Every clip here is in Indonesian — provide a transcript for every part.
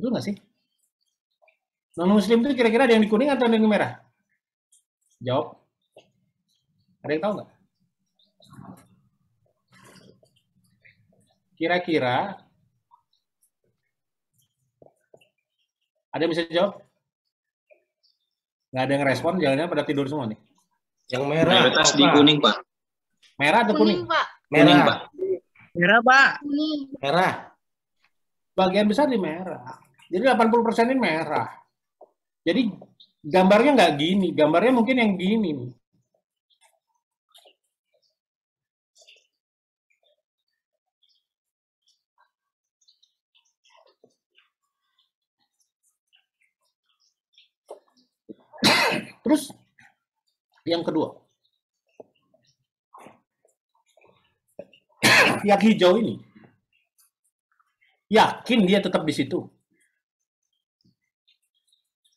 Betul nggak sih? Non-muslim itu kira-kira ada yang di kuning atau ada yang di merah? Jawab. Ada yang tahu nggak? Kira-kira ada yang bisa jawab? Nggak ada yang respon, jangan-jangan pada tidur semua nih. Yang merah. Mayoritas di kuning, Pak. Merah atau kuning? Pak. Kuning, Pak. Merah, Pak. Kuning. Merah. Bagian besar di merah. Jadi 80% ini merah. Jadi gambarnya nggak gini, gambarnya mungkin yang gini nih. Terus yang kedua, yang hijau ini, yakin dia tetap di situ.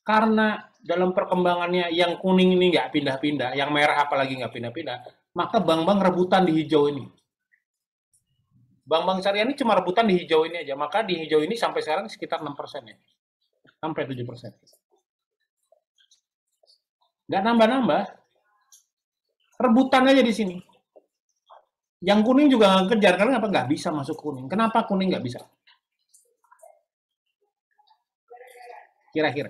Karena dalam perkembangannya yang kuning ini nggak pindah-pindah, yang merah apalagi nggak pindah-pindah, maka bank-bank rebutan di hijau ini. Bank-bank syariah ini cuma rebutan di hijau ini aja, maka di hijau ini sampai sekarang sekitar 6% ya, sampai 7%. Nggak nambah-nambah, rebutan aja di sini. Yang kuning juga nggak kejar, karena apa? Nggak bisa masuk kuning. Kenapa kuning nggak bisa? Kira-kira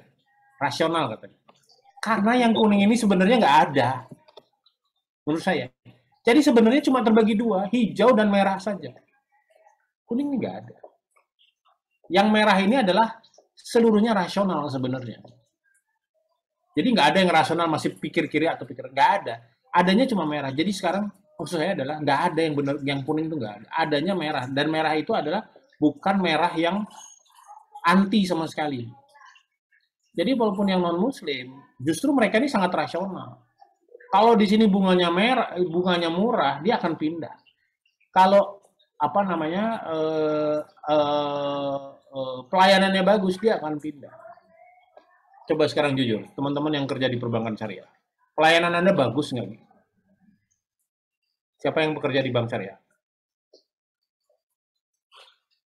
rasional katanya. Karena yang kuning ini sebenarnya nggak ada, menurut saya. Jadi sebenarnya cuma terbagi dua, hijau dan merah saja. Kuning ini nggak ada. Yang merah ini adalah seluruhnya rasional sebenarnya. Jadi nggak ada yang rasional masih pikir kiri atau pikir, nggak ada. Adanya cuma merah. Jadi sekarang maksud saya adalah nggak ada yang benar, yang kuning itu nggak ada. Adanya merah, dan merah itu adalah bukan merah yang anti sama sekali. Jadi walaupun yang non Muslim, justru mereka ini sangat rasional. Kalau di sini bunganya merah, bunganya murah, dia akan pindah. Kalau apa namanya pelayanannya bagus, dia akan pindah. Coba sekarang jujur, teman-teman yang kerja di perbankan syariah, pelayanan Anda bagus nggak? Siapa yang bekerja di bank syariah?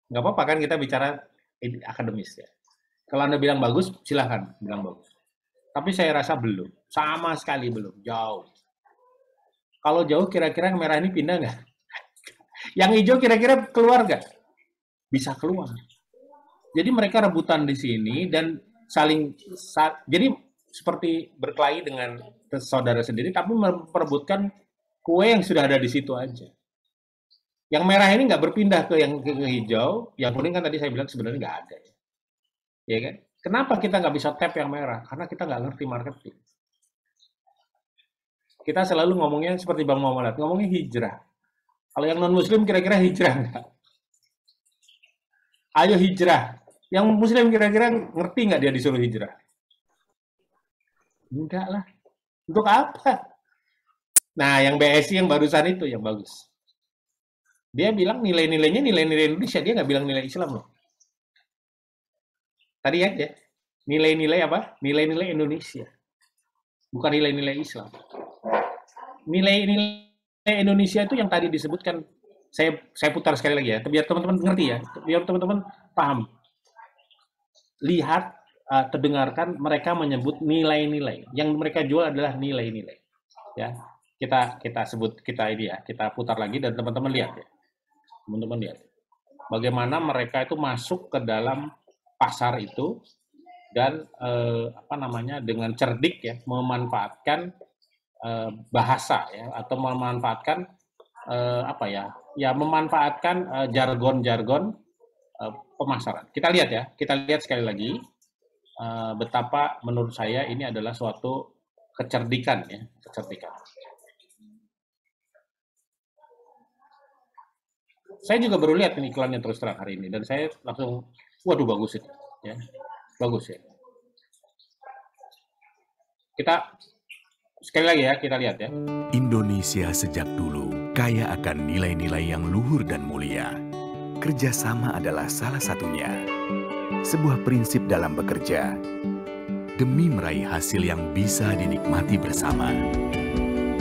Nggak apa-apa kan kita bicara akademis ya. Kalau Anda bilang bagus, silahkan bilang bagus. Tapi saya rasa belum, sama sekali belum, jauh. Kalau jauh, kira-kira yang merah ini pindah nggak? Yang hijau kira-kira keluar nggak? Bisa keluar. Jadi mereka rebutan di sini dan jadi seperti berkelahi dengan saudara sendiri, tapi memperebutkan kue yang sudah ada di situ aja. Yang merah ini nggak berpindah ke yang ke hijau, yang kuning kan tadi saya bilang sebenarnya nggak ada. Ya kan? Kenapa kita nggak bisa tap yang merah? Karena kita nggak ngerti marketing. Kita selalu ngomongnya seperti Bang Muhammad, ngomongnya hijrah. Kalau yang non-muslim kira-kira hijrah nggak? Ayo hijrah. Yang muslim kira-kira ngerti nggak dia disuruh hijrah? Enggak lah. Untuk apa? Nah, yang BSI yang barusan itu yang bagus. Dia bilang nilai-nilainya nilai-nilai Indonesia, dia nggak bilang nilai Islam loh. Tadi ya, nilai-nilai apa? Nilai-nilai Indonesia. Bukan nilai-nilai Islam. Nilai-nilai Indonesia itu yang tadi disebutkan, saya putar sekali lagi ya, biar teman-teman ngerti ya, biar teman-teman paham. Lihat, terdengarkan mereka menyebut nilai-nilai. Yang mereka jual adalah nilai-nilai. Ya, kita sebut, kita ini ya, kita putar lagi dan teman-teman lihat ya. Teman-teman lihat. Bagaimana mereka itu masuk ke dalam pasar itu dan apa namanya dengan cerdik ya memanfaatkan bahasa ya atau memanfaatkan apa ya memanfaatkan jargon-jargon pemasaran. Kita lihat sekali lagi betapa menurut saya ini adalah suatu kecerdikan ya, kecerdikan. Saya juga baru lihat ini iklannya terus terang hari ini dan saya langsung waduh bagus itu ya. Bagus ya. Kita sekali lagi ya, kita lihat ya. Indonesia sejak dulu kaya akan nilai-nilai yang luhur dan mulia. Kerjasama adalah salah satunya. Sebuah prinsip dalam bekerja demi meraih hasil yang bisa dinikmati bersama.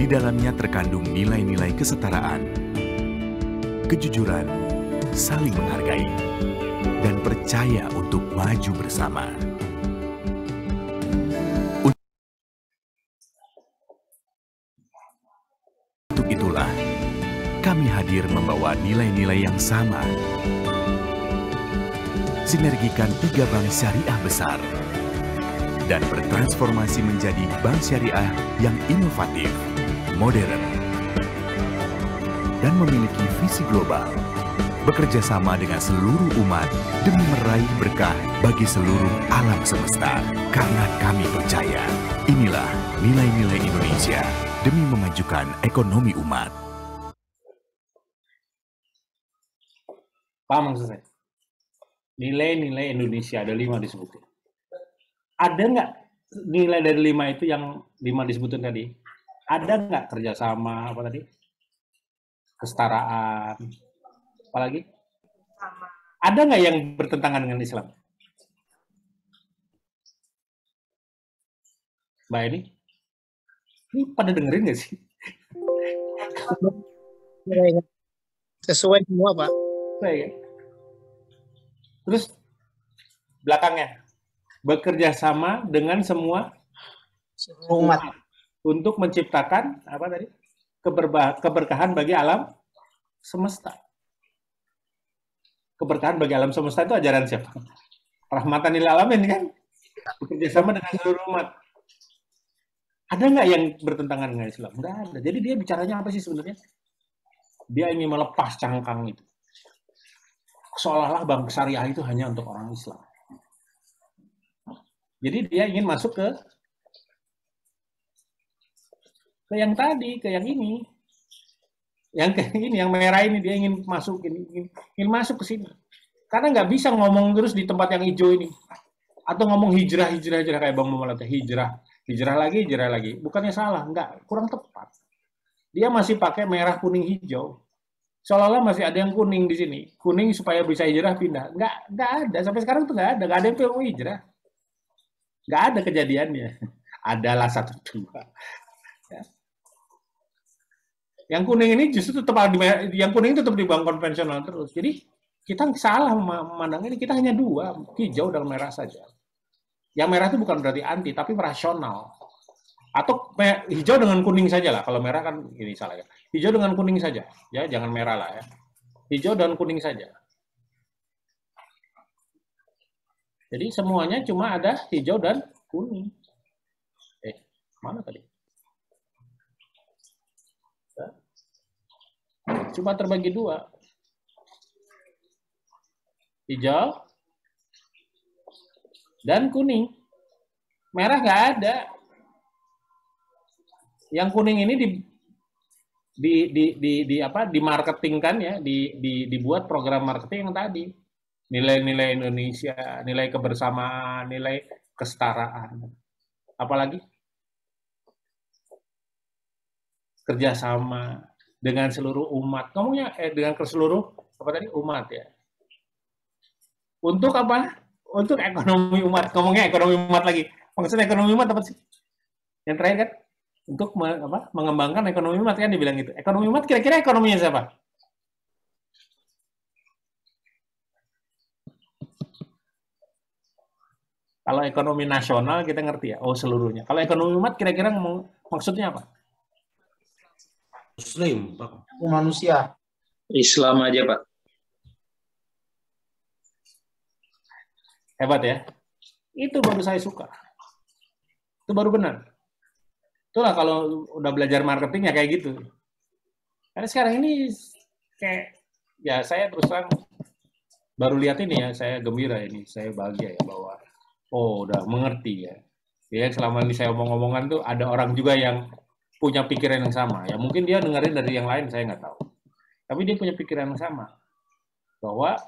Di dalamnya terkandung nilai-nilai kesetaraan, kejujuran, saling menghargai. dan percaya untuk maju bersama. Untuk itulah, kami hadir membawa nilai-nilai yang sama. Sinergikan 3 bank syariah besar dan bertransformasi menjadi bank syariah yang inovatif, modern, dan memiliki visi global, bekerja sama dengan seluruh umat demi meraih berkah bagi seluruh alam semesta. Karena kami percaya, inilah nilai-nilai Indonesia demi memajukan ekonomi umat. Paham maksud saya? Nilai-nilai Indonesia, ada 5 disebutin. Ada nggak nilai dari 5 itu yang 5 disebutin tadi? Ada nggak kerjasama, apa tadi? Kesetaraan, apalagi? Ada nggak yang bertentangan dengan Islam? Mbak ini pada dengerin nggak sih? Sesuai semua, Pak. Baik. Terus belakangnya, bekerja sama dengan semua Umat. untuk menciptakan apa tadi? Keberkahan bagi alam semesta. Keberkahan bagi alam semesta itu ajaran siapa? Rahmatan lil alamin kan? Bekerja sama dengan seluruh umat. Ada nggak yang bertentangan dengan Islam? Nggak ada. Jadi dia bicaranya apa sih sebenarnya? Dia ingin melepas cangkang itu. Seolah-olah bank syariah itu hanya untuk orang Islam. Jadi dia ingin masuk ke yang tadi, ke yang ini. Yang kayak ini, yang merah ini, dia ingin masuk ke sini. Karena nggak bisa ngomong terus di tempat yang hijau ini. Atau ngomong hijrah kayak Bang Muhammad, hijrah lagi. Bukannya salah, nggak, kurang tepat. Dia masih pakai merah, kuning, hijau. Seolah-olah masih ada yang kuning di sini. Kuning supaya bisa hijrah pindah. Nggak ada. Sampai sekarang tuh nggak ada yang mau hijrah. Nggak ada kejadiannya. Adalah 1, 2. Ya. Yang kuning ini justru tetap di bank konvensional terus. Jadi kita salah memandang ini. Kita hanya 2, hijau dan merah saja. Yang merah itu bukan berarti anti, tapi rasional. Atau hijau dengan kuning saja lah. Kalau merah kan ini salah ya. Hijau dengan kuning saja, ya jangan merah lah ya. Hijau dan kuning saja. Jadi semuanya cuma ada hijau dan kuning. Mana tadi? Cuma terbagi 2. Hijau dan kuning. Merah nggak ada. Yang kuning ini dimarketingkan ya, dibuat program marketing yang tadi. Nilai-nilai Indonesia, nilai kebersamaan, nilai kesetaraan. Apalagi kerjasama dengan seluruh umat. Ngomongnya dengan seluruh apa tadi? Umat ya. Untuk apa? Untuk ekonomi umat. Ngomongnya ekonomi umat lagi. Maksudnya ekonomi umat apa sih? Yang terakhir kan? Untuk mengembangkan ekonomi umat kan dibilang gitu. Ekonomi umat kira-kira ekonominya siapa? Kalau ekonomi nasional kita ngerti ya, seluruhnya. Kalau ekonomi umat kira-kira maksudnya apa? Muslim, Pak. Manusia. Islam aja, Pak. Hebat ya. Itu baru saya suka. Itu baru benar. Itulah kalau udah belajar marketing ya kayak gitu. Karena sekarang ini kayak, ya saya terus terang baru lihat ini ya, saya gembira ini, saya bahagia ya bahwa, udah mengerti ya. Ya selama ini saya omong-omongan tuh ada orang juga yang punya pikiran yang sama. Ya mungkin dia dengerin dari yang lain, saya nggak tahu. Tapi dia punya pikiran yang sama. Bahwa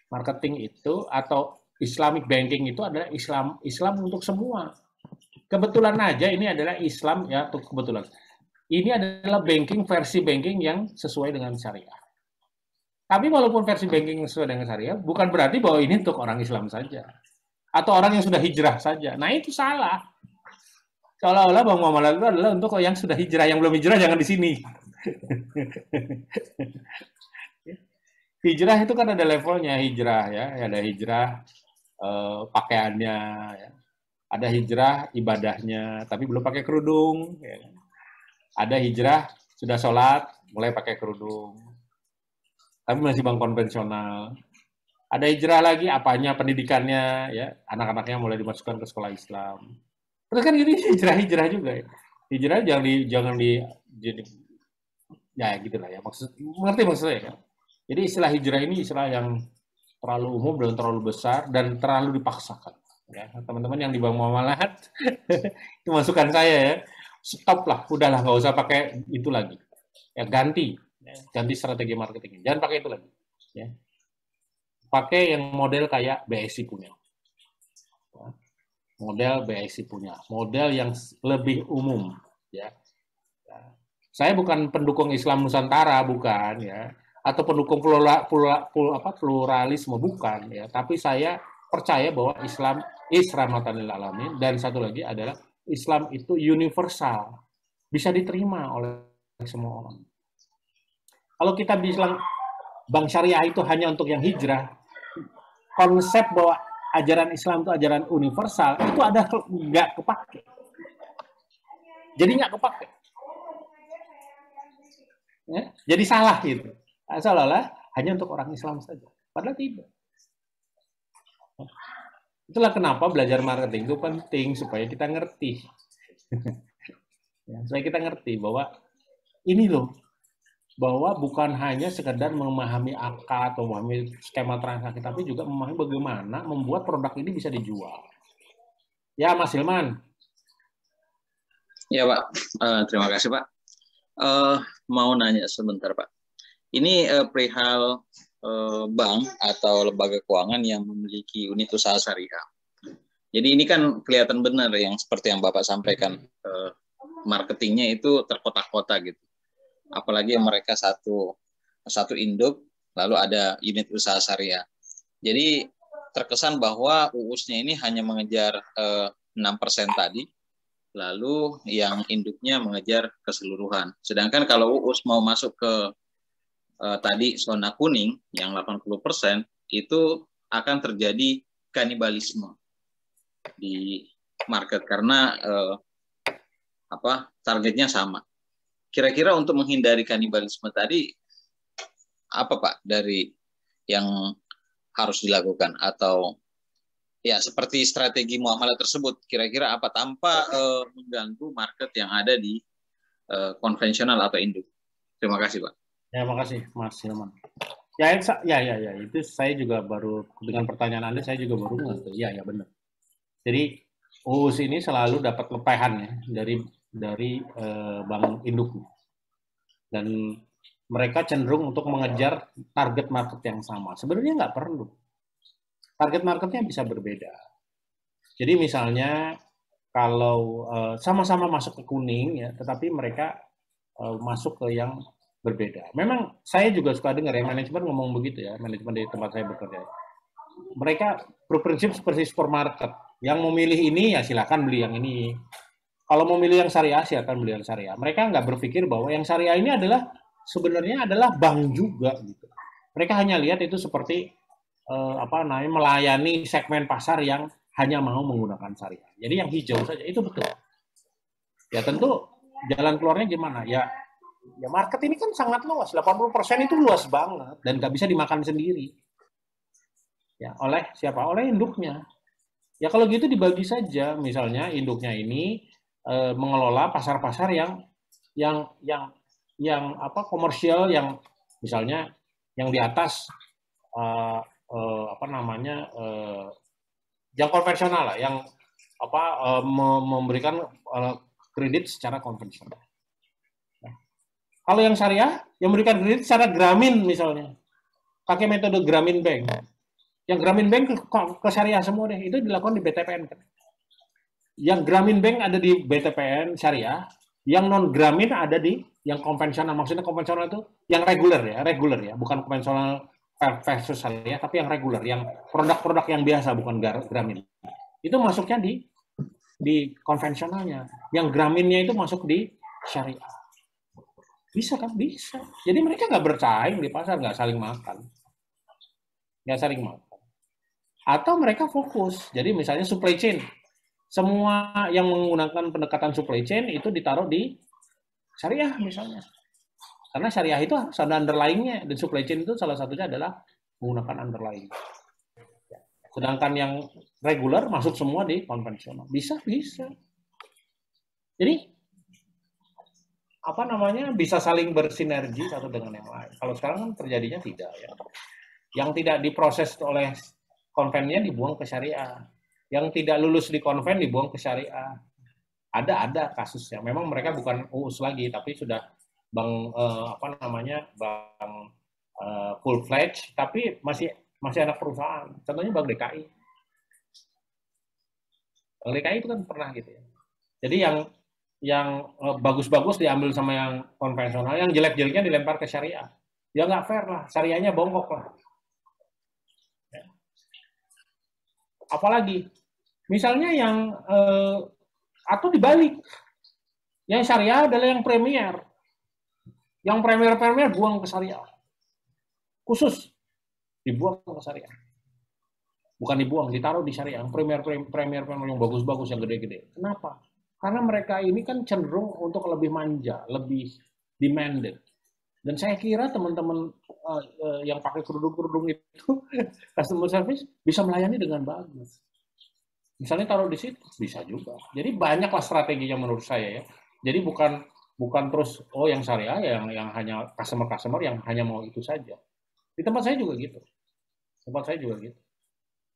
marketing itu atau Islamic banking itu adalah Islam untuk semua. Kebetulan aja ini adalah Islam ya, kebetulan. Ini adalah versi banking yang sesuai dengan syariah. Tapi walaupun versi banking sesuai dengan syariah, bukan berarti bahwa ini untuk orang Islam saja. Atau orang yang sudah hijrah saja. Nah itu salah. Seolah-olah Bang Muhammad itu adalah untuk yang sudah hijrah, yang belum hijrah jangan di sini. hijrah itu kan ada levelnya hijrah ya, ada hijrah pakaiannya, ya. Ada hijrah ibadahnya, tapi belum pakai kerudung. Ya. Ada hijrah sudah sholat, mulai pakai kerudung, tapi masih bang konvensional. Ada hijrah lagi, apanya pendidikannya, ya anak-anaknya mulai dimasukkan ke sekolah Islam. Terus kan ini hijrah juga ya. Hijrah jangan di ya gitulah ya. Ngerti maksudnya kan? Jadi istilah hijrah ini istilah yang terlalu umum dan terlalu besar dan terlalu dipaksakan. Ya, teman-teman yang di Bang Muamalat, itu masukan saya ya. Stop lah, udahlah nggak usah pakai itu lagi. Ya ganti strategi marketing. Jangan pakai itu lagi. Ya. Pakai yang model kayak BSI punya. Ya. Model BSI punya, model yang lebih umum. Ya. Ya. Saya bukan pendukung Islam Nusantara, bukan ya, atau pendukung pluralisme, bukan ya. Tapi saya percaya bahwa Islam rahmatan lil alamin, dan satu lagi adalah Islam itu universal, bisa diterima oleh semua orang. Kalau kita bilang bank syariah itu hanya untuk yang hijrah, konsep bahwa ajaran Islam itu ajaran universal itu ada nggak kepake. Jadi nggak kepake. Ya? Jadi salah gitu. Seolah-olah hanya untuk orang Islam saja. Padahal tidak. Itulah kenapa belajar marketing itu penting, supaya kita ngerti. Ya, supaya kita ngerti bahwa ini loh, bahwa bukan hanya sekedar memahami angka atau memahami skema transaksi, tapi juga memahami bagaimana membuat produk ini bisa dijual. Ya, Mas Hilman. Ya, Pak. Terima kasih, Pak. Mau nanya sebentar, Pak. Ini perihal bank atau lembaga keuangan yang memiliki unit usaha syariah. Jadi ini kan kelihatan benar yang seperti yang Bapak sampaikan, marketingnya itu terkotak-kotak gitu. Apalagi mereka satu induk, lalu ada unit usaha syariah. Jadi terkesan bahwa UUS-nya ini hanya mengejar 6% tadi, lalu yang induknya mengejar keseluruhan. Sedangkan kalau UUS mau masuk ke tadi zona kuning yang 80%, itu akan terjadi kanibalisme di market karena targetnya sama. Kira-kira untuk menghindari kanibalisme tadi apa, Pak, dari yang harus dilakukan, atau ya seperti strategi muamalah tersebut kira-kira apa tanpa mengganggu market yang ada di konvensional atau induk? Terima kasih, Pak. Ya, makasih Mas Hilman. Ya, itu saya juga baru dengan pertanyaan Anda, saya juga baru ngerti. Ya, benar. Jadi UUS ini selalu dapat lepehan ya dari bank induk, dan mereka cenderung untuk mengejar target market yang sama. Sebenarnya nggak perlu. Target marketnya bisa berbeda. Jadi misalnya kalau sama-sama masuk ke kuning ya, tetapi mereka masuk ke yang berbeda. Memang saya juga suka dengar ya, manajemen ngomong begitu ya, manajemen di tempat saya bekerja. Mereka berprinsip seperti supermarket. Yang mau milih ini ya silakan beli yang ini. Kalau mau milih yang syariah silakan beli yang syariah. Mereka nggak berpikir bahwa yang syariah ini adalah sebenarnya adalah bank juga gitu. Mereka hanya lihat itu seperti melayani segmen pasar yang hanya mau menggunakan syariah. Jadi yang hijau saja itu betul. Ya tentu jalan keluarnya gimana? Ya market ini kan sangat luas, 80% itu luas banget dan nggak bisa dimakan sendiri. Ya, oleh siapa? Oleh induknya. Ya kalau gitu dibagi saja, misalnya induknya ini mengelola pasar-pasar yang komersial, yang misalnya yang di atas yang konvensional lah, yang memberikan kredit secara konvensional. Kalau yang syariah, yang memberikan kredit secara Grameen misalnya, pakai metode Grameen Bank. Yang Grameen Bank ke syariah semua deh, itu dilakukan di BTPN kan. Yang Grameen Bank ada di BTPN syariah, yang non Grameen ada di yang konvensional. Maksudnya konvensional itu yang reguler ya, bukan konvensional versus syariah, tapi yang reguler, yang produk-produk yang biasa, bukan Grameen. Itu masuknya di konvensionalnya. Yang Grameennya itu masuk di syariah. Bisa kan? Bisa. Jadi mereka nggak bersaing di pasar, nggak saling makan. nggak saling makan. Atau mereka fokus, jadi misalnya supply chain, semua yang menggunakan pendekatan supply chain itu ditaruh di syariah misalnya. Karena syariah itu harus ada underlying-nya, dan supply chain itu salah satunya adalah menggunakan underlying. Sedangkan yang regular masuk semua di konvensional. Bisa. Jadi bisa saling bersinergi satu dengan yang lain. Kalau sekarang kan terjadinya tidak ya. Yang tidak diproses oleh konvennya dibuang ke syariah. Yang tidak lulus di konven dibuang ke syariah. Ada kasusnya. Memang mereka bukan UUS lagi, tapi sudah bank full fledged, tapi masih anak perusahaan. Contohnya Bank DKI. Bank DKI itu kan pernah gitu ya. Jadi yang bagus-bagus diambil sama yang konvensional, yang jelek-jeleknya dilempar ke syariah. Ya nggak fair lah, syariahnya bongkok lah. Ya. Apalagi, misalnya atau dibalik, yang syariah adalah yang premier. Yang premier buang ke syariah. Khusus dibuang ke syariah. Bukan dibuang, ditaruh di syariah. Yang premier yang bagus-bagus, yang gede-gede. Kenapa? Karena mereka ini kan cenderung untuk lebih manja, lebih demanded. Dan saya kira teman-teman yang pakai kerudung-kerudung itu, customer service, bisa melayani dengan bagus. Misalnya taruh di situ, bisa juga. Jadi banyaklah strateginya menurut saya ya. Jadi bukan terus, yang syariah, yang hanya customer yang hanya mau itu saja. Di tempat saya juga gitu.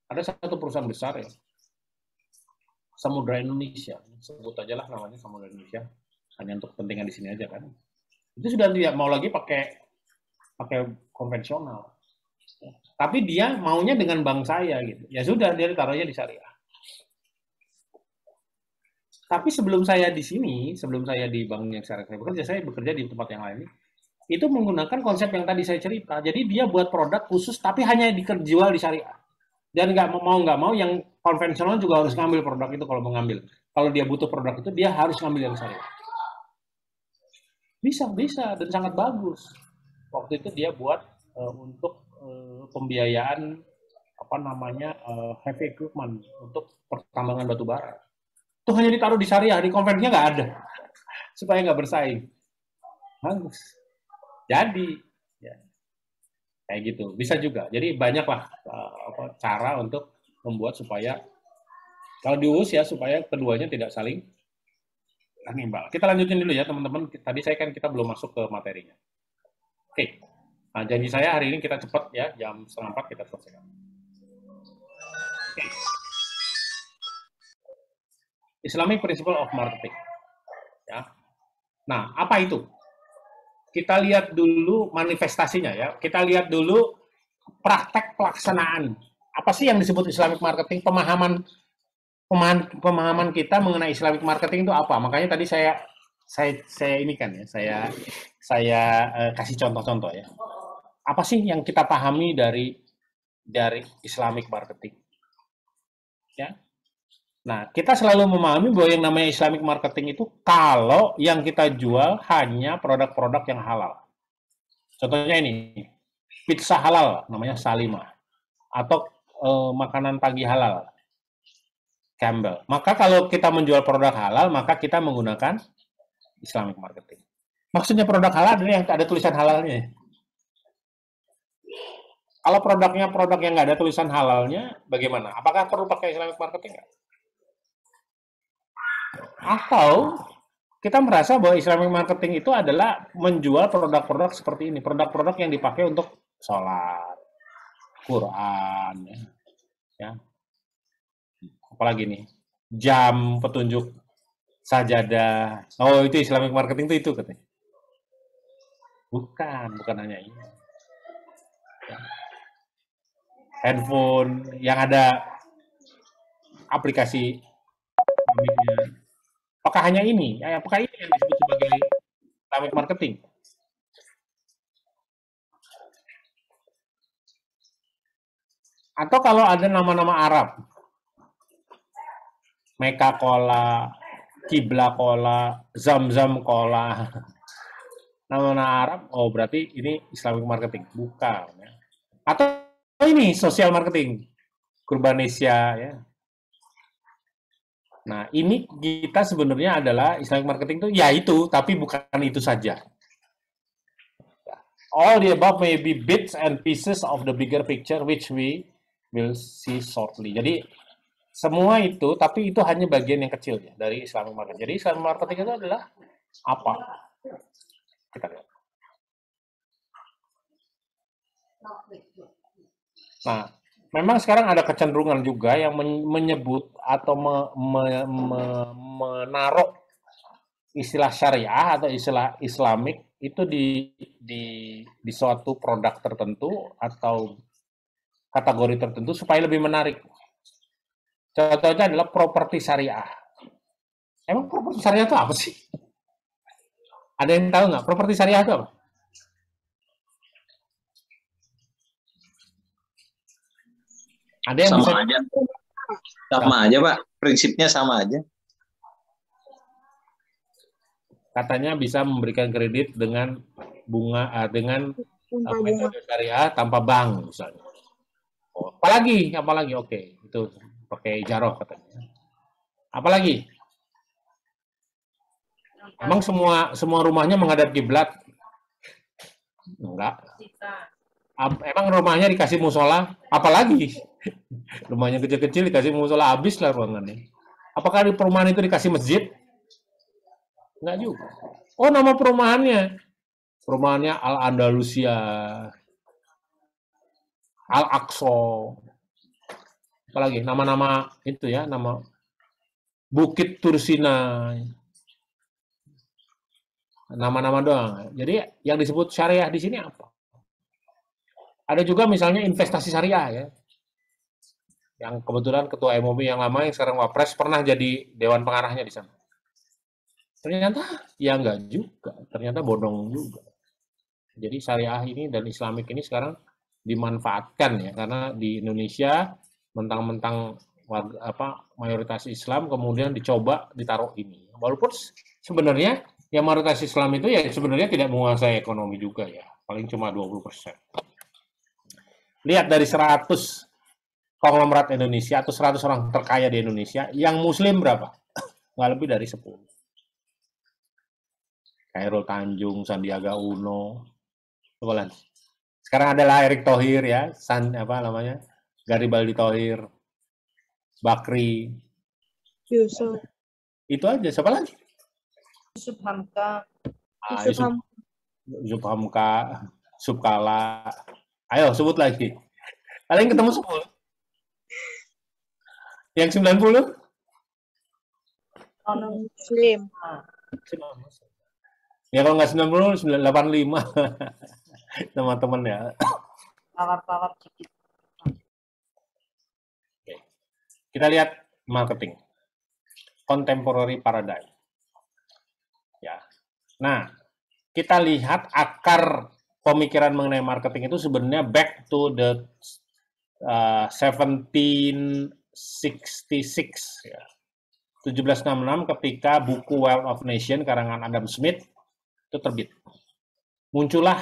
Ada satu perusahaan besar ya, Samudra Indonesia, sebut aja lah namanya Samudra Indonesia, hanya untuk kepentingan di sini aja kan. Itu sudah tidak mau lagi pakai konvensional. Tapi dia maunya dengan bank saya gitu. Ya sudah, dia taruhnya di syariah. Tapi sebelum saya di sini, sebelum saya di bank yang sekarang saya bekerja di tempat yang lain, itu menggunakan konsep yang tadi saya cerita. Jadi dia buat produk khusus, tapi hanya dijual di syariah. Dan nggak mau yang konvensional juga harus ngambil produk itu kalau mau ngambil. Kalau dia butuh produk itu, dia harus ngambil yang syariah. Bisa, dan sangat bagus. Waktu itu dia buat untuk pembiayaan heavy equipment untuk pertambangan batu bara. Itu hanya ditaruh di syariah, di konvennya nggak ada. Supaya nggak bersaing. Bagus. Jadi, ya, kayak gitu. Bisa juga. Jadi banyaklah cara untuk membuat supaya, kalau diurus ya, supaya keduanya tidak saling imbal. Kita lanjutin dulu ya teman-teman. Tadi kita belum masuk ke materinya. Oke. Nah, janji saya hari ini kita cepat ya, jam 3:30 kita selesaikan. Oke. Islamic Principle of Marketing. Ya. Nah, apa itu? Kita lihat dulu manifestasinya ya. Kita lihat dulu praktek pelaksanaan. Apa sih yang disebut Islamic Marketing? Pemahaman kita mengenai Islamic Marketing itu apa? Makanya tadi saya ini kan ya, saya kasih contoh-contoh ya. Apa sih yang kita pahami dari Islamic Marketing? Ya. Nah, kita selalu memahami bahwa yang namanya Islamic Marketing itu kalau yang kita jual hanya produk-produk yang halal. Contohnya ini, pizza halal, namanya Salimah. Atau makanan pagi halal, Campbell. Maka kalau kita menjual produk halal, maka kita menggunakan Islamic Marketing. Maksudnya produk halal adalah yang ada tulisan halalnya. Kalau produknya produk yang nggak ada tulisan halalnya, bagaimana? Apakah perlu pakai Islamic Marketing nggak? Atau kita merasa bahwa Islamic Marketing itu adalah menjual produk-produk seperti ini, produk-produk yang dipakai untuk sholat, Quran, ya. Apalagi nih, jam, petunjuk, sajadah. Oh, itu Islamic Marketing itu katanya. Bukan hanya ini. Ya. Handphone yang ada aplikasi. Apakah hanya ini? Apakah ini yang disebut sebagai Islamic Marketing? Atau kalau ada nama-nama Arab, Mecca Cola, Kibla Cola, Zam-Zam Cola, nama-nama Arab, oh berarti ini Islamic Marketing. Bukan. Ya. Atau ini social marketing, Kurbanesia ya. Nah, ini kita sebenarnya adalah Islamic marketing itu ya itu, tapi bukan itu saja. All the above may be bits and pieces of the bigger picture which we will see shortly. Jadi semua itu, tapi itu hanya bagian yang kecil ya dari Islamic marketing. Jadi Islamic marketing itu adalah apa? Kita lihat. Nah, memang sekarang ada kecenderungan juga yang menyebut atau menaruh istilah syariah atau istilah Islamik itu di suatu produk tertentu atau kategori tertentu supaya lebih menarik. Contohnya adalah properti syariah. Emang properti syariah itu apa sih? Ada yang tahu nggak? Properti syariah itu apa? Ada yang Sama bisa aja. Sama aja, Pak. Prinsipnya sama aja. katanya bisa memberikan kredit dengan bunga dengan metode syariah tanpa bank misalnya. Oh, apalagi oke, itu pakai ijarah katanya. Apalagi? Emang semua rumahnya menghadap kiblat? Enggak. Emang rumahnya dikasih musola? Apalagi? Rumahnya kecil-kecil dikasih musola, habis lah ruangannya. Apakah di perumahan itu dikasih masjid? Enggak juga. Oh, nama perumahannya. Perumahannya Al-Andalusia, Al-Aqsa. Apalagi nama-nama itu ya, nama Bukit Tursina. Nama-nama doang. Jadi yang disebut syariah di sini apa? Ada juga misalnya investasi syariah ya. Yang kebetulan ketua MUI yang lama yang sekarang Wapres pernah jadi dewan pengarahnya di sana. Ternyata ya enggak juga, ternyata bodong juga. Jadi syariah ini dan Islamik ini sekarang dimanfaatkan ya karena di Indonesia mentang-mentang mayoritas Islam kemudian dicoba ditaruh ini. Walaupun sebenarnya yang mayoritas Islam itu ya sebenarnya tidak menguasai ekonomi juga ya, paling cuma 20%. Lihat dari 100 konglomerat Indonesia atau 100 orang terkaya di Indonesia, yang Muslim berapa? Nggak lebih dari 10. Khairul Tanjung, Sandiaga Uno, apa lagi? Sekarang adalah Erick Thohir ya, Garibaldi Thohir, Bakri. Yusuf. Itu aja, siapa lagi? Yusuf Hamka. Yusuf Hamka, Subkala. Ayo sebut lagi. Kalian ketemu 10. Yang 90? Non-Muslim. Ya kalau nggak 90, 85. Teman-teman ya. Tawar-tawar sedikit. Oke. Kita lihat marketing. Contemporary paradigm. Ya. Nah, kita lihat akar pemikiran mengenai marketing itu sebenarnya back to the 1766 ya. 1766 ketika buku Wealth of Nation karangan Adam Smith itu terbit. Muncullah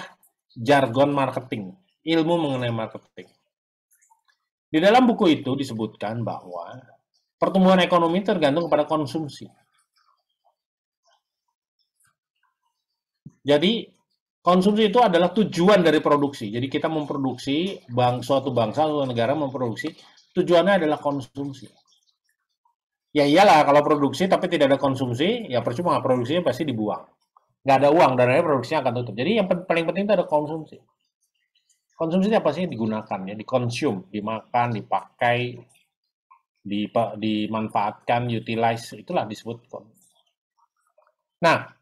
jargon marketing, ilmu mengenai marketing. Di dalam buku itu disebutkan bahwa pertumbuhan ekonomi tergantung kepada konsumsi. Jadi konsumsi itu adalah tujuan dari produksi. Jadi kita memproduksi, suatu bangsa, suatu negara memproduksi, tujuannya adalah konsumsi. Ya iyalah, kalau produksi tapi tidak ada konsumsi, ya percuma, produksinya pasti dibuang. Nggak ada uang, dan akhirnya produksinya akan tutup. Jadi yang paling penting itu ada konsumsi. Konsumsi itu apa sih? Digunakan, ya, dikonsum, dimakan, dipakai, dimanfaatkan, utilize, itulah disebut konsumsi. Nah,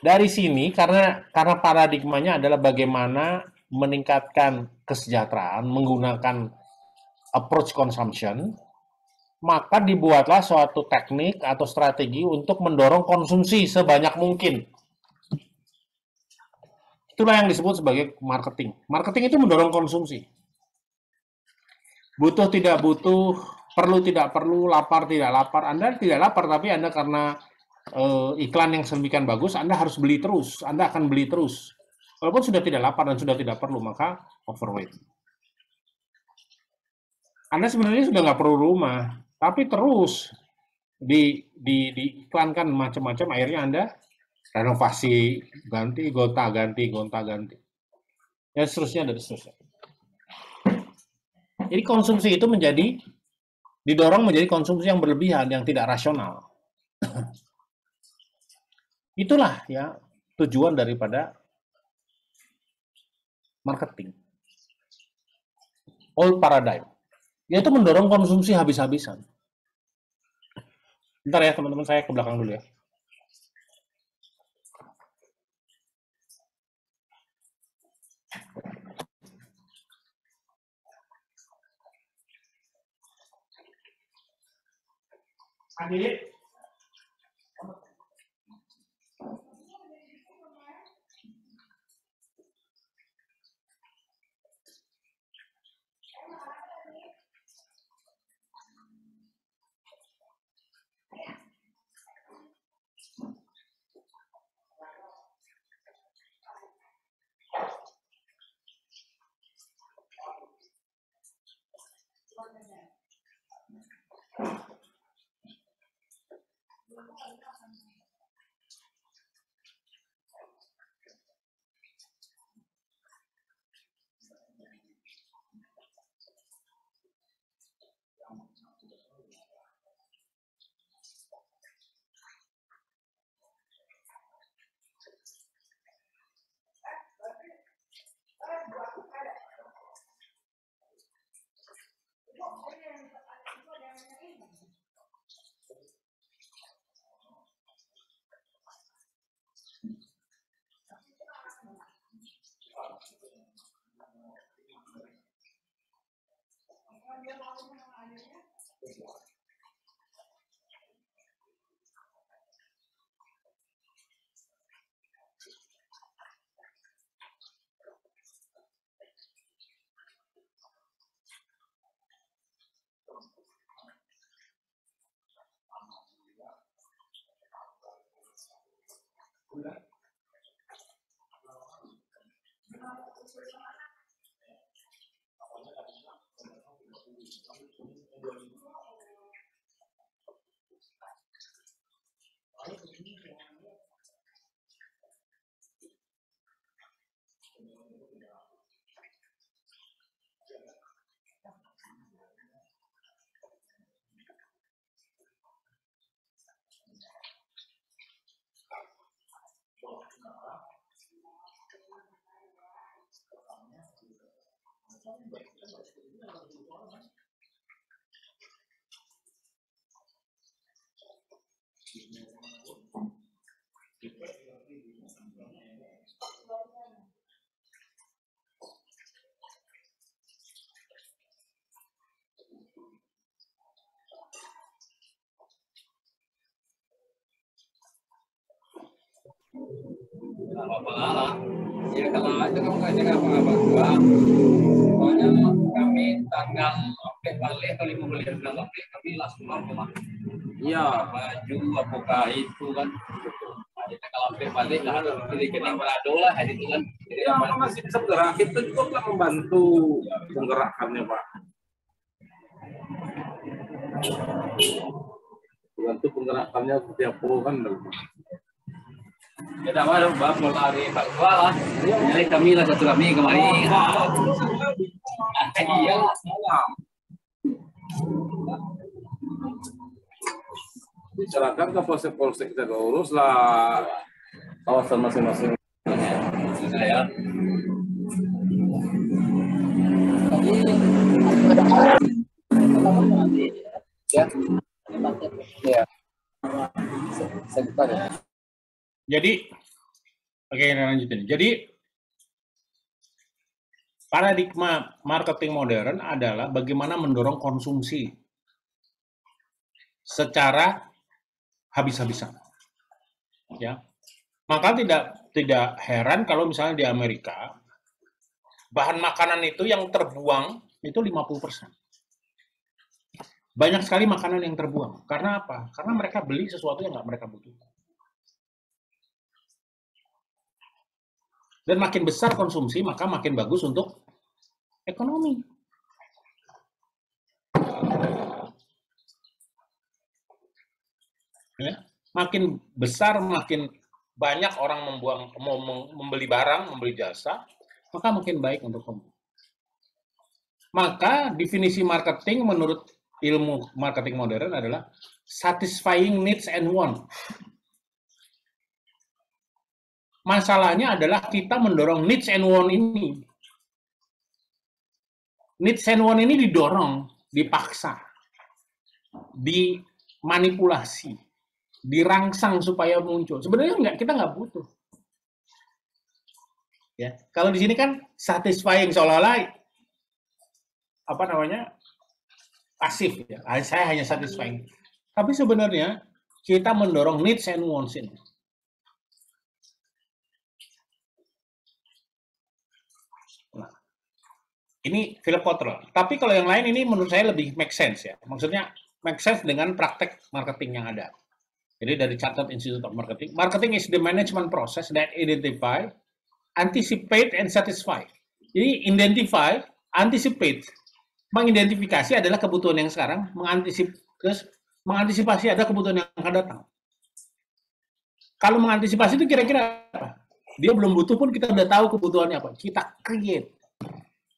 dari sini karena paradigmanya adalah bagaimana meningkatkan kesejahteraan menggunakan approach consumption, maka dibuatlah suatu teknik atau strategi untuk mendorong konsumsi sebanyak mungkin. Itulah yang disebut sebagai marketing. Marketing itu mendorong konsumsi. Butuh tidak butuh, perlu tidak perlu, lapar tidak lapar. Anda tidak lapar, tapi Anda karena iklan yang sedemikian bagus, Anda harus beli terus. Anda akan beli terus. Walaupun sudah tidak lapar dan sudah tidak perlu, maka overweight. Anda sebenarnya sudah nggak perlu rumah, tapi terus diiklankan macam-macam, akhirnya Anda renovasi, ganti, gonta-ganti, dan seterusnya, dan seterusnya. Jadi konsumsi itu didorong menjadi konsumsi yang berlebihan, yang tidak rasional. Itulah ya tujuan daripada marketing. Old paradigm. Yaitu mendorong konsumsi habis-habisan. Bentar ya teman-teman, saya ke belakang dulu ya. Adit. Apa-apa ya, kalau aja kamu ngajak apa-apa gua, pokoknya kami tanggal balik kali mau beli tanggal kami langsung rumah. Iya, baju apakah itu kan. Jadi kalau balik lah harus pilih yang berado lah itu kan. Jadi yang masih segera kita juga kan membantu menggerakkannya Pak. Bantu penggerakannya setiap kan. Ya dah malu bab mulai Pak Kuala. Jadi kami lah satu kami kemarin. Iya. Bicarakan ke polsek kita urus lah kawasan masing-masing. Ya. Ya. Sebentar ya. Jadi, oke, lanjutin. Jadi, paradigma marketing modern adalah bagaimana mendorong konsumsi secara habis-habisan. Ya, maka tidak heran kalau misalnya di Amerika bahan makanan itu yang terbuang itu 50%. Banyak sekali makanan yang terbuang. Karena apa? Karena mereka beli sesuatu yang nggak mereka butuhkan. Dan makin besar konsumsi, maka makin bagus untuk ekonomi. Ya. Makin besar, makin banyak orang membeli barang, membeli jasa, maka makin baik untuk kamu. Maka definisi marketing menurut ilmu marketing modern adalah satisfying needs and want. Masalahnya adalah kita mendorong needs and want ini. Needs and want ini didorong, dipaksa, dimanipulasi, dirangsang supaya muncul. Sebenarnya kita nggak butuh. Ya, kalau di sini kan satisfying, seolah-olah apa namanya, pasif ya. Saya hanya satisfying. Tapi sebenarnya kita mendorong needs and wants ini. Nah, ini Philip Kotler. Tapi kalau yang lain ini menurut saya lebih make sense ya. Maksudnya make sense dengan praktek marketing yang ada. Jadi dari Chartered Institute of Marketing, marketing is the management process that identify, anticipate, and satisfy. Jadi identify, anticipate, mengidentifikasi adalah kebutuhan yang sekarang, mengantisipasi ada kebutuhan yang akan datang. Kalau mengantisipasi itu kira-kira apa? Dia belum butuh pun kita udah tahu kebutuhannya apa. Kita create.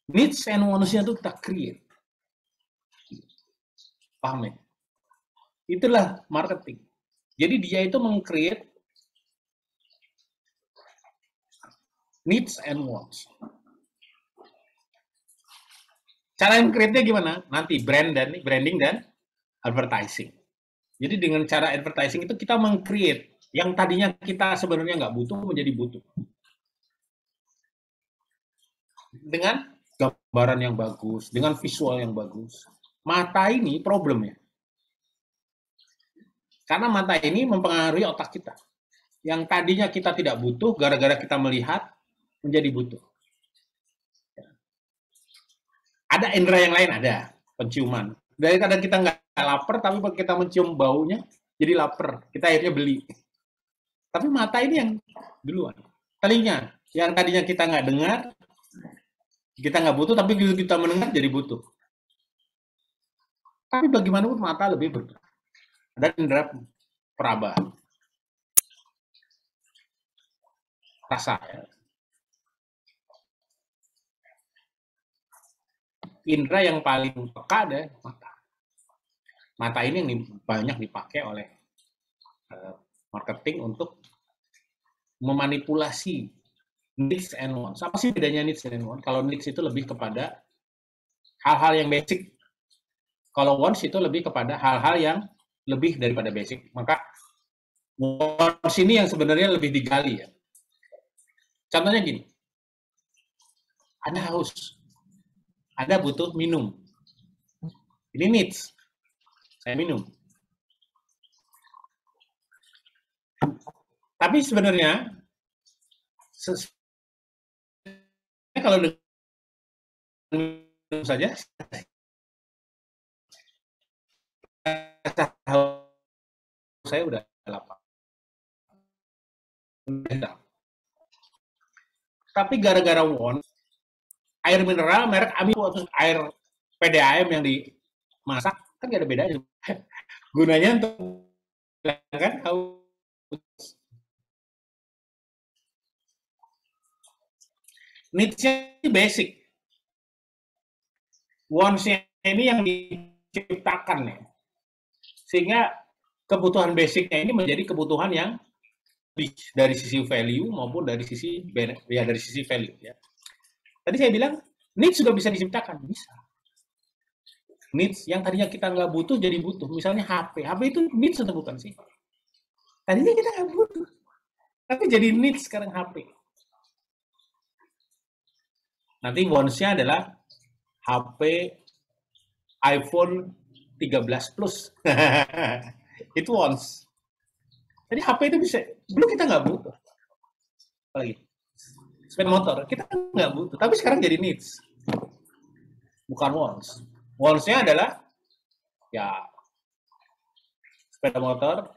Needs and wants-nya itu kita create. Paham ya? Itulah marketing. Jadi dia itu meng-create needs and wants. Cara yang create-nya gimana? Nanti branding dan advertising. Jadi dengan cara advertising itu kita meng-create yang tadinya kita sebenarnya nggak butuh menjadi butuh. Dengan gambaran yang bagus, dengan visual yang bagus. Mata ini problemnya. Karena mata ini mempengaruhi otak kita. Yang tadinya kita tidak butuh, gara-gara kita melihat, menjadi butuh. Ada indera yang lain, ada. Penciuman. Dari kadang kita nggak lapar, tapi kita mencium baunya, jadi lapar. Kita akhirnya beli. Tapi mata ini yang duluan. Telinga, yang tadinya kita nggak dengar, kita nggak butuh, tapi kita mendengar jadi butuh. Tapi bagaimanapun mata lebih bergerak. Ada indera peraba. Rasa. Ya. Indera yang paling peka ada mata. Mata ini yang banyak dipakai oleh marketing untuk memanipulasi needs and wants. Apa sih bedanya needs and wants? Kalau needs itu lebih kepada hal-hal yang basic. Kalau wants itu lebih kepada hal-hal yang lebih daripada basic. Maka wants ini yang sebenarnya lebih digali ya. Contohnya gini. Anda haus. Anda butuh minum. Ini needs. Saya minum. Tapi sebenarnya kalau minum saja saya udah lapar. Tapi gara-gara want, air mineral merek Amigo atau air PDAM yang dimasak kan gak ada bedanya. Gunanya untuk kan needs-nya basic. Wants-nya ini yang diciptakan ya. Sehingga kebutuhan basicnya ini menjadi kebutuhan yang dari sisi value maupun dari sisi dari sisi value ya. Tadi saya bilang needs juga bisa diciptakan, bisa. Needs yang tadinya kita nggak butuh jadi butuh. Misalnya HP. HP itu needs atau bukan sih? Tadinya kita nggak butuh. Tapi jadi needs sekarang HP. Nanti wants-nya adalah HP iPhone 13 Plus. Itu wants. Jadi HP itu bisa, dulu kita nggak butuh. Apalagi sepeda motor, kita nggak butuh. Tapi sekarang jadi needs. Bukan wants. Wants-nya adalah ya sepeda motor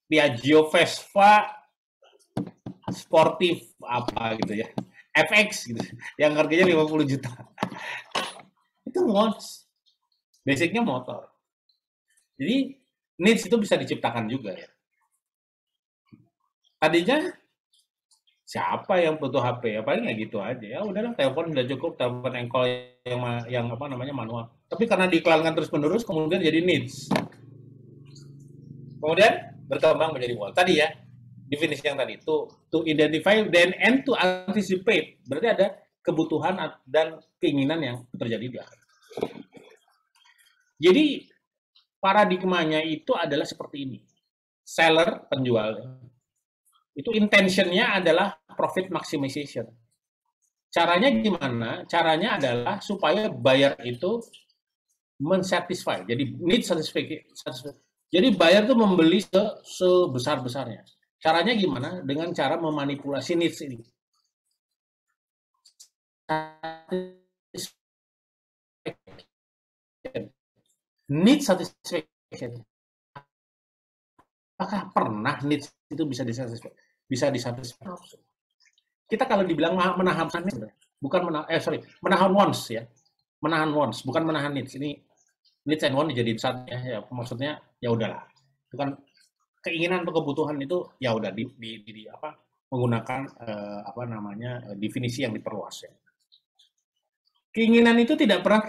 Piaggio Vespa sportif apa gitu ya, FX gitu, yang harganya 50 juta. Itu wants, basicnya motor. Jadi needs itu bisa diciptakan juga ya. Tadinya siapa yang butuh HP ya paling ya gitu aja ya, udahlah telepon udah cukup, telepon engkol yang apa namanya manual. Tapi karena diiklankan terus menerus kemudian jadi needs. Kemudian berkembang menjadi want. Tadi ya definisi yang tadi to identify then and to anticipate, berarti ada kebutuhan dan keinginan yang terjadi di akhir. Jadi paradigmanya itu adalah seperti ini. Seller, penjual, itu intentionnya adalah profit maximization. Caranya gimana? Caranya adalah supaya buyer itu mensatisfy. Jadi need satisfaction. Jadi buyer itu membeli sebesar-besarnya. Caranya gimana? Dengan cara memanipulasi needs ini. Need satisfaction. Apakah pernah needs itu bisa disatisfikan? Bisa disatisfikan. Kita kalau dibilang menahan needs, bukan menahan wants ya. Menahan wants, bukan menahan needs. Ini needs and wants jadi satu ya. Maksudnya ya udahlah. Itu kan keinginan atau kebutuhan itu ya udah menggunakan definisi yang diperluas ya. Keinginan itu tidak pernah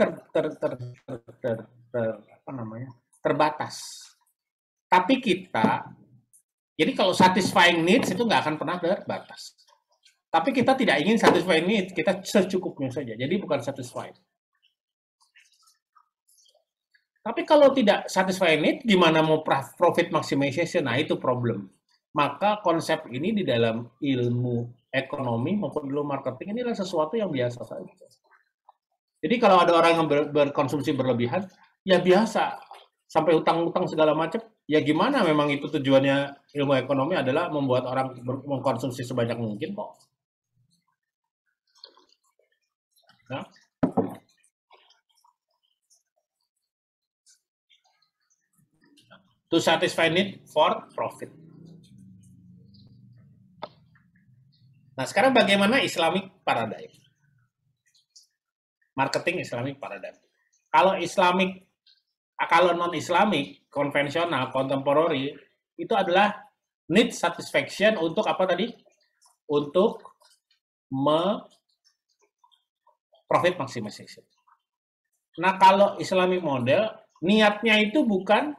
terbatas. Tapi jadi kalau satisfying needs itu nggak akan pernah terbatas. Tapi kita tidak ingin satisfying needs, kita secukupnya saja. Jadi bukan satisfying. Tapi kalau tidak satisfying need, gimana mau profit maximization? Nah, itu problem. Maka konsep ini di dalam ilmu ekonomi maupun ilmu marketing ini adalah sesuatu yang biasa saja. Jadi kalau ada orang yang berkonsumsi berlebihan, ya biasa. Sampai utang-utang segala macam, ya gimana memang itu tujuannya ilmu ekonomi adalah membuat orang mengkonsumsi sebanyak mungkin kok. Nah. To satisfy need for profit. Nah, sekarang bagaimana Islamic paradigm? Marketing Islamic paradigm. Kalau non-Islamic, konvensional, contemporary, itu adalah need satisfaction untuk apa tadi? Untuk profit maximization. Nah, kalau Islamic model, niatnya itu bukan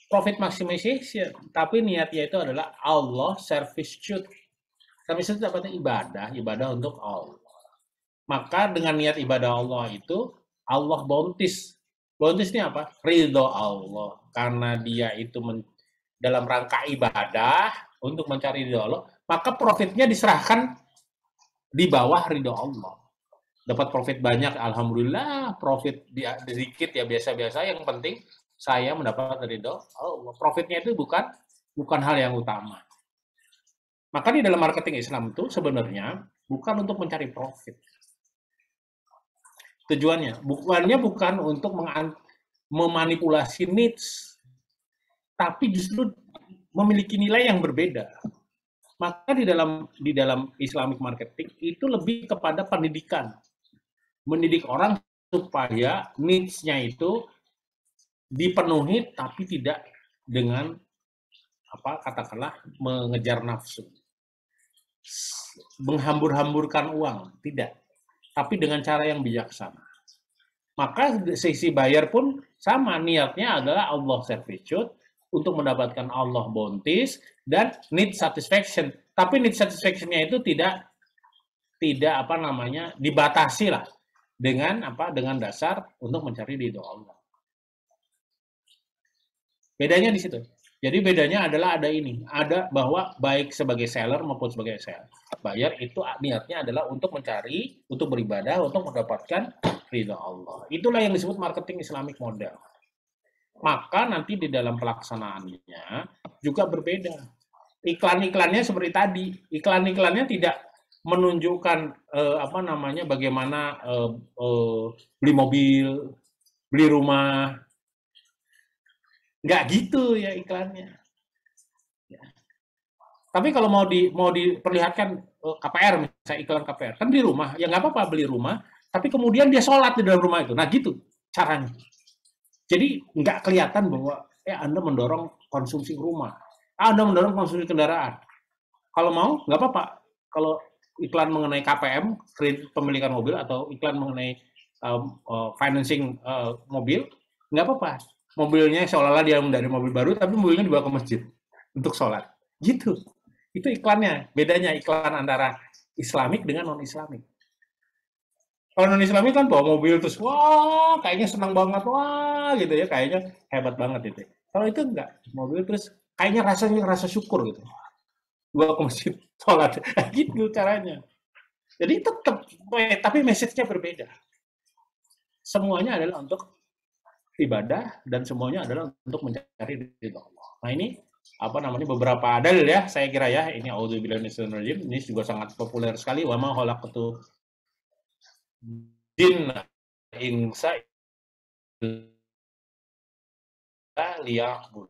profit maximization, tapi niatnya itu adalah Allah servitude. Servitude itu apa? Ibadah untuk Allah. Maka dengan niat ibadah Allah itu, Allah bounties. Bounties ini apa? Ridho Allah. Karena dia itu dalam rangka ibadah untuk mencari ridho Allah, maka profitnya diserahkan di bawah ridho Allah. Dapat profit banyak, alhamdulillah. Profit sedikit ya biasa-biasa. Yang penting saya mendapat ridho Allah. Profitnya itu bukan hal yang utama. Maka di dalam marketing Islam itu sebenarnya bukan untuk mencari profit. Tujuannya bukan untuk memanipulasi needs, tapi justru memiliki nilai yang berbeda. Maka di dalam Islamic marketing itu lebih kepada pendidikan, mendidik orang supaya needs-nya itu dipenuhi, tapi tidak dengan katakanlah mengejar nafsu, menghambur-hamburkan uang, tidak. Tapi dengan cara yang bijaksana. Maka sisi buyer pun sama, niatnya adalah Allah servitude untuk mendapatkan Allah bounties dan need satisfaction. Tapi need satisfaction-nya itu tidak dibatasi lah dengan dasar untuk mencari ridho Allah. Bedanya di situ. Jadi bedanya adalah ada bahwa baik sebagai seller maupun sebagai buyer itu niatnya adalah untuk mencari, untuk beribadah, untuk mendapatkan ridha Allah. Itulah yang disebut marketing Islamic model. Maka nanti di dalam pelaksanaannya juga berbeda. Iklan-iklannya seperti tadi. Iklan-iklannya tidak menunjukkan bagaimana beli mobil, beli rumah. Nggak gitu ya iklannya. Ya. Tapi kalau mau diperlihatkan KPR, misalnya iklan KPR, kan di rumah, ya nggak apa-apa beli rumah, tapi kemudian dia sholat di dalam rumah itu. Nah gitu caranya. Jadi nggak kelihatan bahwa Anda mendorong konsumsi rumah, Anda mendorong konsumsi kendaraan. Kalau mau nggak apa-apa. Kalau iklan mengenai KPM, kredit pemilikan mobil, atau iklan mengenai financing mobil, nggak apa-apa. Mobilnya seolah-olah dia dari mobil baru, tapi mobilnya dibawa ke masjid untuk sholat. Gitu. Itu iklannya. Bedanya iklan antara Islamik dengan non-Islamik. Kalau non-Islamik kan bawa mobil terus, wah kayaknya senang banget, wah gitu ya, kayaknya hebat banget itu. Kalau itu enggak, mobil terus kayaknya rasanya rasa syukur gitu. Bawa ke masjid, sholat. Gitu caranya. Jadi tetap, tapi message-nya berbeda. Semuanya adalah untuk ibadah dan semuanya adalah untuk mencari ridha Allah. Nah ini apa namanya beberapa dalil ya, saya kira ya, ini auzubillahi minasyaitonir rajim, ini juga sangat populer sekali, wa ma khalaqtu jinna insa liya'budun,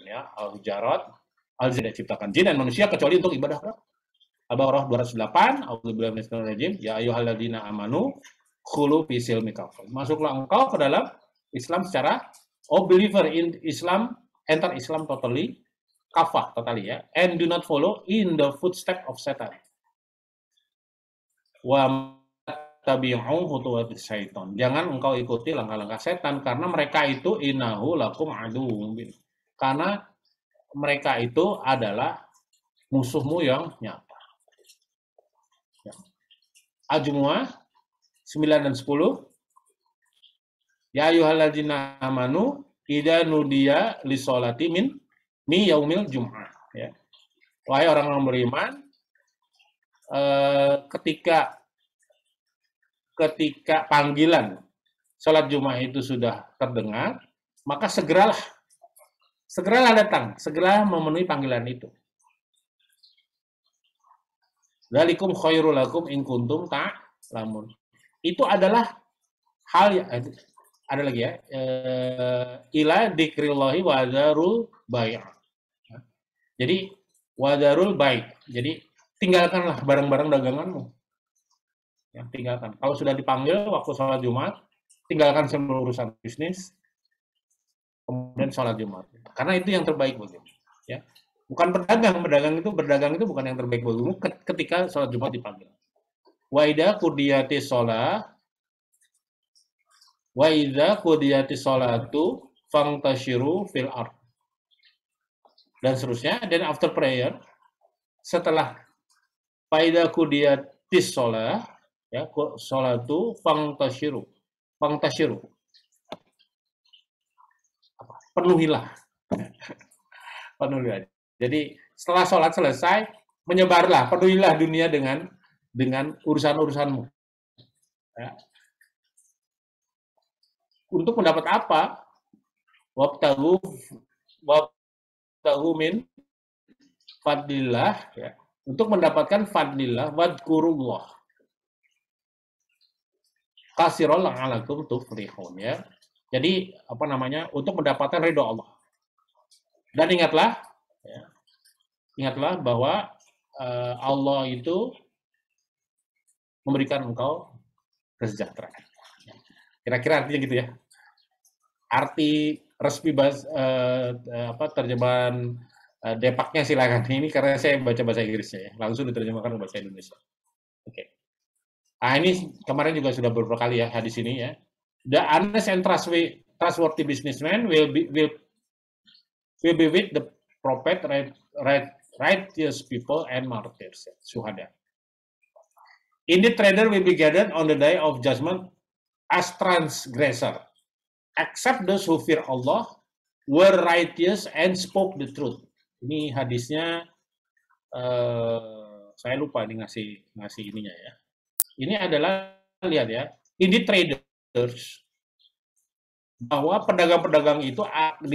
ya, al-hujarat, al-jin, ciptakan jin dan manusia kecuali untuk ibadah. Al-Baqarah 208, auzubillahi minasyaitonir rajim, ya ayyuhalladzina amanu khulu fi silmi kafah. Masuklah engkau ke dalam Islam secara believer in Islam, enter Islam totally, kafah totally ya, and do not follow in the footstep of Satan. Wa tabi'u khutuwatis syaitan. Jangan engkau ikuti langkah-langkah setan karena mereka itu innahu lakum aduwwun mubin. Karena mereka itu adalah musuhmu yang nyata. Ya. Al-Jumu'ah 9 dan 10. Ya ayyuhalladzina amanu idza nudiya lisholati min yaumil jum'ah, ya. Wahai orang-orang beriman, ketika panggilan sholat Jumat itu sudah terdengar, maka segeralah datang, segera memenuhi panggilan itu. Dzalikum khairul lakum in kuntum ta'lamun. Itu adalah hal yang ada lagi ya, ila dzikrillahi wa dzarul bai'. Jadi wa dzarul bai'. Jadi tinggalkanlah barang-barang daganganmu. Ya, tinggalkan. Kalau sudah dipanggil waktu sholat Jumat, tinggalkan semua urusan bisnis, kemudian sholat Jumat. Karena itu yang terbaik bagimu. Ya. Bukan berdagang itu bukan yang terbaik bagimu ketika sholat Jumat dipanggil. Wa idza qudiyatis shalah wa idza qudiyatis sholatu fangtashiru fil ard. Dan seterusnya, dan after prayer, setelah faida qudiyatis shalah, ya, sholatu fangtashiru. Penuhilah. Penuhilah. Jadi setelah sholat selesai, menyebarlah, penuhilah dunia dengan urusan-urusanmu. Ya. Untuk mendapat apa? Wabtaghu min fadlillah, ya. Untuk mendapatkan fadlillah, wadkurullah kasirol la'alakum tuflihun, ya. Jadi apa namanya? Untuk mendapatkan ridho Allah. Dan ingatlah, ya, ingatlah bahwa Allah itu memberikan engkau kesejahteraan. Kira-kira artinya gitu ya. Arti resmi terjemahan Depaknya silakan. Ini karena saya baca bahasa Inggrisnya ya. Langsung diterjemahkan ke bahasa Indonesia. Oke. Nah, ini kemarin juga sudah beberapa kali ya hadis ini ya. The honest and trustworthy businessman will be with the prophet, righteous people and martyrs, syuhada. Indeed, trader will be gathered on the day of judgment as transgressor, except those who fear Allah, were righteous and spoke the truth. Ini hadisnya, saya lupa nih ngasih ininya ya. Ini adalah, lihat ya, indeed traders, bahwa pedagang-pedagang itu akan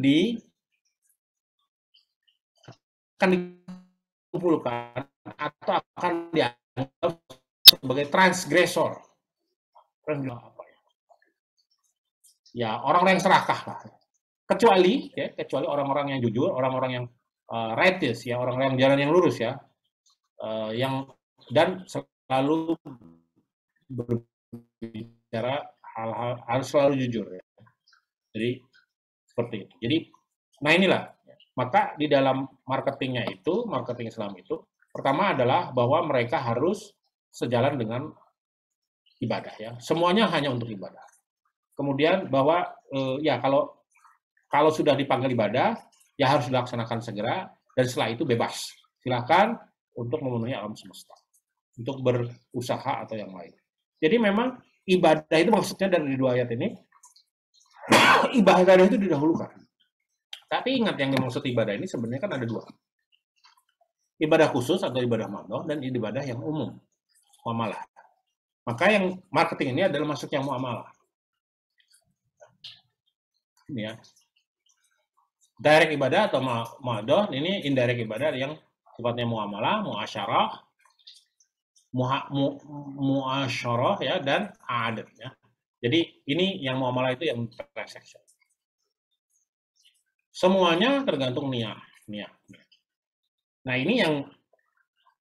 dikumpulkan atau akan dianggap sebagai transgresor. Apa ya? Ya, orang-orang yang serakah lah. kecuali orang-orang yang jujur, orang-orang yang righteous ya, orang-orang yang jalan yang lurus ya, yang dan selalu berbicara hal-hal harus selalu jujur ya. Jadi seperti itu. Jadi nah inilah, maka di dalam marketingnya itu, marketing Islam itu pertama adalah bahwa mereka harus sejalan dengan ibadah ya. Semuanya hanya untuk ibadah. Kemudian bahwa ya kalau sudah dipanggil ibadah, ya harus dilaksanakan segera, dan setelah itu bebas. Silakan untuk memenuhi alam semesta, untuk berusaha atau yang lain. Jadi memang ibadah itu maksudnya dari dua ayat ini, ibadah itu didahulukan. Tapi ingat yang dimaksud ibadah ini sebenarnya kan ada dua. Ibadah khusus atau ibadah madhoh, dan ibadah yang umum, muamalah. Maka yang marketing ini adalah masuk yang muamalah. Ini ya. Direct ibadah atau madhoh, ini indirect ibadah yang sifatnya muamalah, muasyarah, muasyarah ya, dan adat ya. Jadi ini yang muamalah itu yang transaction. Semuanya tergantung niat. Nah ini yang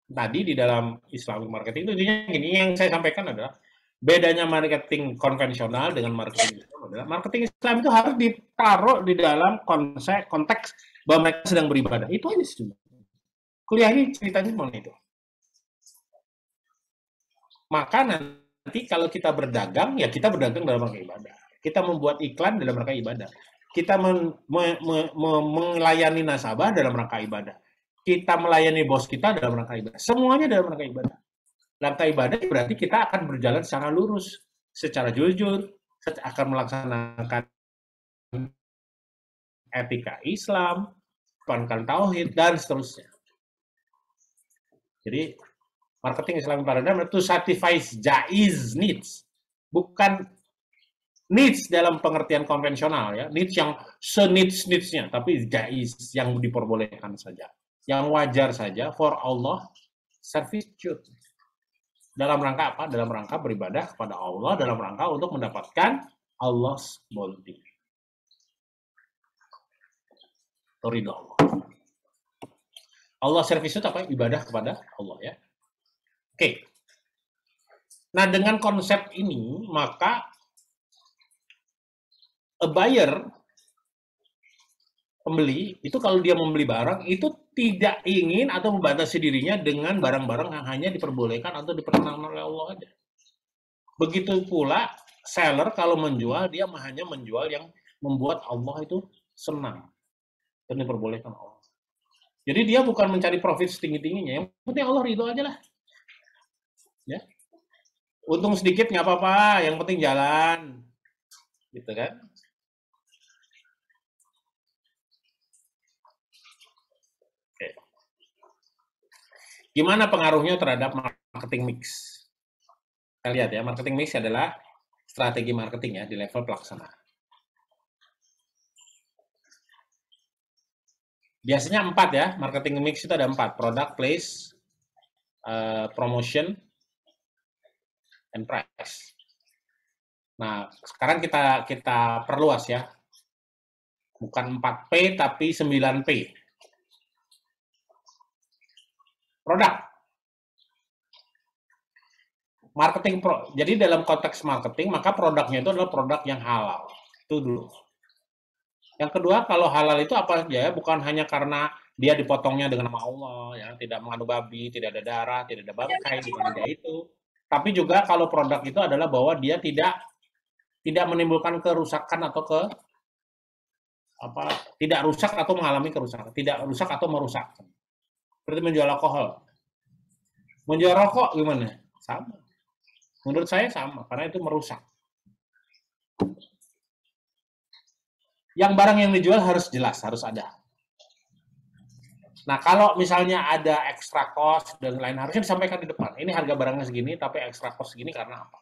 tadi di dalam Islamic marketing itu gini, yang saya sampaikan adalah bedanya marketing konvensional dengan marketing Islam adalah marketing Islam itu harus ditaruh di dalam konteks bahwa mereka sedang beribadah. Itu aja sih. Kuliah ini ceritanya mengenai itu. Maka nanti kalau kita berdagang, ya kita berdagang dalam rangka ibadah. Kita membuat iklan dalam rangka ibadah. Kita melayani nasabah dalam rangka ibadah. Kita melayani bos kita dalam rangka ibadah. Semuanya dalam rangka ibadah. Rangka ibadah berarti kita akan berjalan secara lurus, secara jujur, akan melaksanakan etika Islam, menekankan tauhid, dan seterusnya. Jadi, marketing Islamic paradigm itu satisfies jaiz needs, bukan needs dalam pengertian konvensional ya, needs yang se-needs-needs-nya, tapi jaiz yang diperbolehkan saja, yang wajar saja for Allah, servitude. Dalam rangka apa? Dalam rangka beribadah kepada Allah, dalam rangka untuk mendapatkan Allah's bounty. Ridho Allah. Allah servitude apa? Ibadah kepada Allah ya. Oke. Nah, dengan konsep ini, maka a buyer, pembeli, itu kalau dia membeli barang, itu tidak ingin atau membatasi dirinya dengan barang-barang yang hanya diperbolehkan atau diperkenankan oleh Allah aja. Begitu pula seller kalau menjual, dia hanya menjual yang membuat Allah itu senang dan diperbolehkan Allah. Jadi dia bukan mencari profit setinggi-tingginya, yang penting Allah ridho aja lah. Ya. Untung sedikit nggak apa-apa, yang penting jalan. Gitu kan? Gimana pengaruhnya terhadap marketing mix? Kita lihat ya, marketing mix adalah strategi marketing ya di level pelaksana. Biasanya 4 ya, marketing mix itu ada 4, product, place, promotion, and price. Nah, sekarang kita perluas ya. Bukan 4P tapi 9P. Produk. Marketing jadi dalam konteks marketing, maka produknya itu adalah produk yang halal. Itu dulu. Yang kedua, kalau halal itu apa aja? Bukan hanya karena dia dipotongnya dengan nama Allah, ya, tidak mengandung babi, tidak ada darah, tidak ada bangkai, bukan dia itu. Tapi juga kalau produk itu adalah bahwa dia tidak menimbulkan kerusakan atau tidak rusak atau mengalami kerusakan, tidak rusak atau merusak. Seperti menjual alkohol. Menjual rokok gimana? Sama. Menurut saya sama, karena itu merusak. Yang barang yang dijual harus jelas, harus ada. Nah, kalau misalnya ada extra cost dan lain, harusnya disampaikan di depan. Ini harga barangnya segini, tapi extra cost segini karena apa?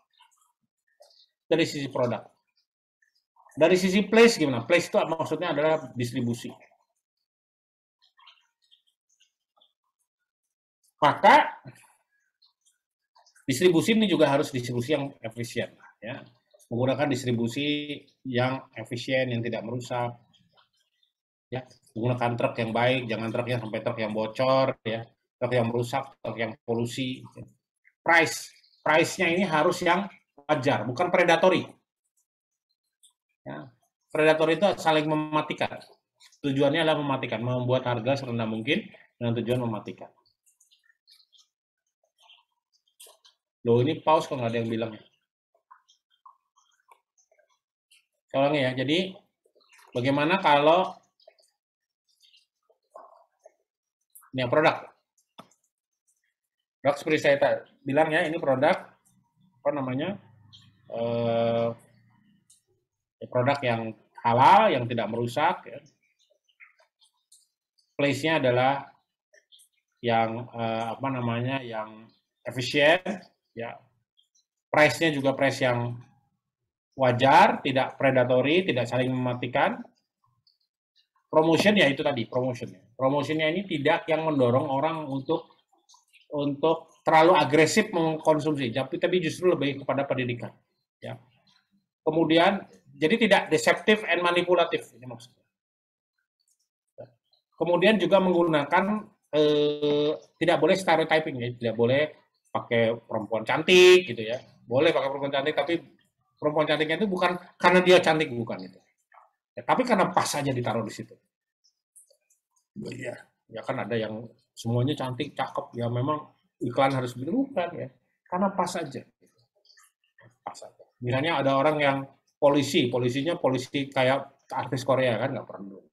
Dari sisi produk. Dari sisi place gimana? Place itu maksudnya adalah distribusi. Maka distribusi ini juga harus distribusi yang efisien, ya. Menggunakan distribusi yang efisien, yang tidak merusak, ya, menggunakan truk yang baik, jangan truknya sampai truk yang bocor, ya, truk yang merusak, truk yang polusi. Price-nya ini harus yang wajar, bukan predatory. Ya. Predatory itu saling mematikan. Tujuannya adalah mematikan, membuat harga serendah mungkin dengan tujuan mematikan. Loh, ini pause kok nggak ada yang bilang. Saya ulangi ya, jadi bagaimana kalau ini produk seperti saya bilang ya, ini produk apa namanya, produk yang halal, yang tidak merusak, ya. Place-nya adalah yang apa namanya, yang efisien, ya. Price-nya juga price yang wajar, tidak predatory, tidak saling mematikan. Promotion ya itu tadi, promotion. Promotionnya ini tidak yang mendorong orang untuk terlalu agresif mengkonsumsi, tapi justru lebih kepada pendidikan. Ya. Kemudian, jadi tidak deceptive and manipulatif, ini maksudnya. Kemudian juga menggunakan, tidak boleh stereotyping, ya. Tidak boleh pakai perempuan cantik, gitu ya. Boleh pakai perempuan cantik, tapi perempuan cantiknya itu bukan karena dia cantik, bukan itu. Ya, tapi karena pas saja ditaruh di situ. Iya, ya kan ada yang semuanya cantik, cakep, ya memang iklan harus bukan ya, karena pas saja. Pas saja. Misalnya ada orang yang polisinya polisi kayak artis Korea kan, nggak perlu.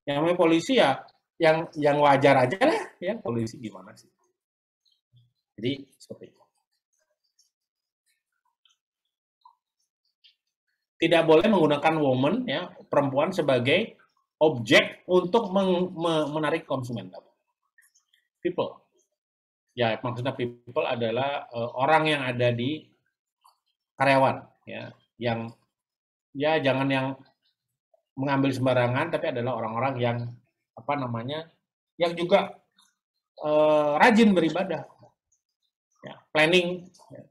Yang namanya polisi ya, yang wajar aja lah, ya polisi gimana sih? Jadi seperti itu. Tidak boleh menggunakan woman, ya, perempuan sebagai objek untuk menarik konsumen. People. Ya, maksudnya people adalah orang yang ada di karyawan, ya, yang ya jangan yang mengambil sembarangan, tapi adalah orang-orang yang apa namanya, yang juga rajin beribadah. Ya, planning, ya.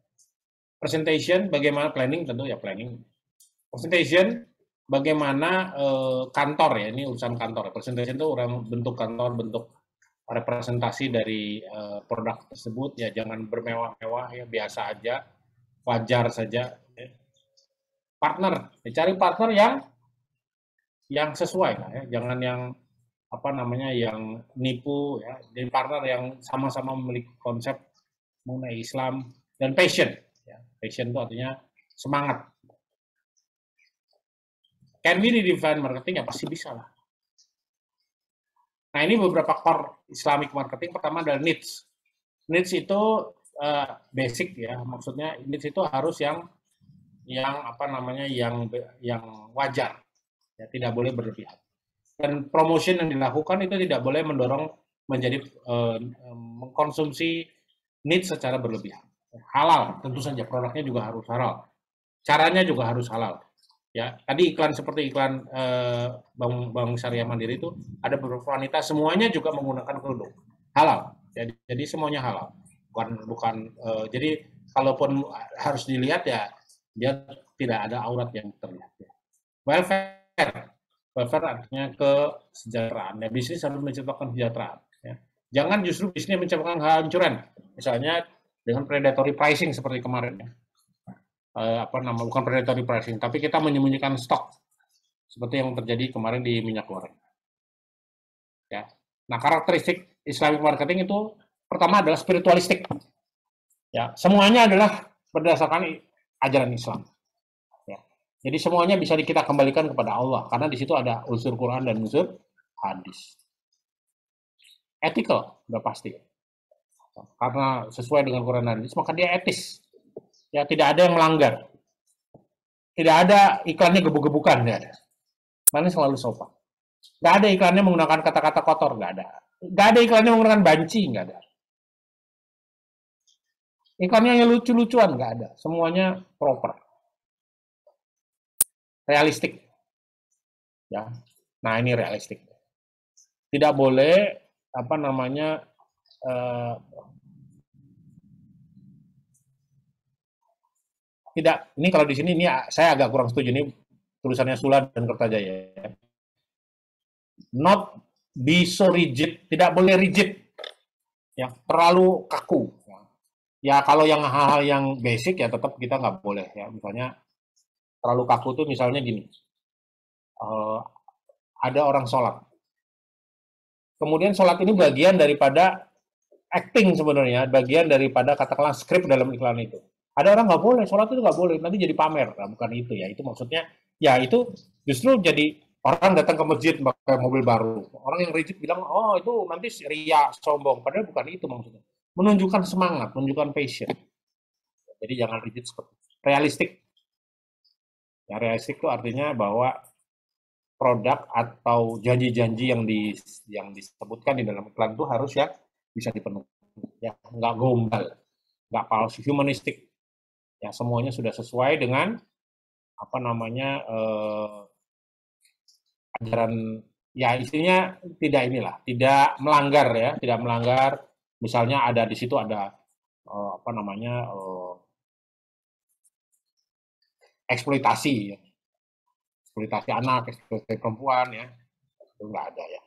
Presentation, bagaimana planning, tentu ya planning. Presentation, bagaimana kantor ya, ini urusan kantor. Presentation itu orang bentuk kantor, bentuk representasi dari produk tersebut, ya jangan bermewah-mewah, ya biasa aja, wajar saja. Ya. Partner, ya, cari partner yang sesuai, ya. Jangan yang apa namanya, yang nipu, ya. Jadi partner yang sama-sama memiliki konsep mengenai Islam dan passion. Ya. Passion itu artinya semangat. Can we redefine marketing? Ya pasti bisa lah. Nah, ini beberapa core Islamic marketing. Pertama adalah needs. Needs itu basic ya, maksudnya needs itu harus yang apa namanya, yang wajar. Ya, tidak boleh berlebihan. Dan promotion yang dilakukan itu tidak boleh mendorong menjadi mengkonsumsi needs secara berlebihan. Halal, tentu saja produknya juga harus halal. Caranya juga harus halal. Ya, tadi iklan seperti iklan Bank Syariah Mandiri itu ada beberapa wanita, semuanya juga menggunakan kerudung halal. Jadi semuanya halal. Bukan jadi kalaupun harus dilihat ya dia tidak ada aurat yang terlihat. Ya. Welfare artinya kesejahteraan. Ya, bisnis harus menciptakan kesejahteraan. Ya. Jangan justru bisnis menciptakan kehancuran. Misalnya dengan predatory pricing seperti kemarin. Ya. Bukan predatory pricing, tapi kita menyembunyikan stok seperti yang terjadi kemarin di minyak goreng. Ya. Nah, karakteristik Islamic marketing itu pertama adalah spiritualistik. Ya, semuanya adalah berdasarkan ajaran Islam. Ya. Jadi semuanya bisa kita kembalikan kepada Allah karena di situ ada unsur Quran dan unsur hadis. Ethical, udah pasti. Karena sesuai dengan Quran dan hadis, maka dia etis. Ya, tidak ada yang melanggar. Tidak ada iklannya gebuk-gebukan, tidak ada. Mana selalu sopan. Tidak ada iklannya menggunakan kata-kata kotor, tidak ada. Tidak ada iklannya menggunakan banci, tidak ada. Iklannya yang lucu-lucuan, tidak ada. Semuanya proper. Realistik. Ya. Nah, ini realistik. Tidak boleh, apa namanya, tidak, ini kalau di sini ini saya agak kurang setuju, ini tulisannya Sula dan Kertajaya. not be so rigid, tidak boleh rigid, ya terlalu kaku. Ya kalau yang hal-hal yang basic ya tetap kita nggak boleh ya. Misalnya terlalu kaku tuh misalnya gini, ada orang sholat, kemudian sholat ini bagian daripada acting sebenarnya, bagian daripada katakanlah skrip dalam iklan itu. Ada orang nggak boleh, sholat itu nggak boleh, nanti jadi pamer. Nah, bukan itu ya, itu maksudnya, ya itu justru jadi orang datang ke masjid pakai mobil baru. Orang yang rigid bilang, oh itu nanti ria, sombong. Padahal bukan itu maksudnya. Menunjukkan semangat, menunjukkan passion. Jadi jangan rigid seperti itu. Realistik. Ya, realistik itu artinya bahwa produk atau janji-janji yang disebutkan di dalam iklan itu harus ya bisa dipenuhi. Ya, nggak gombal, nggak palsu, humanistik. Ya, semuanya sudah sesuai dengan apa namanya ajaran, ya isinya tidak melanggar ya, tidak melanggar. Misalnya ada di situ ada apa namanya eksploitasi, ya. Eksploitasi anak, eksploitasi perempuan ya, itu nggak ada ya.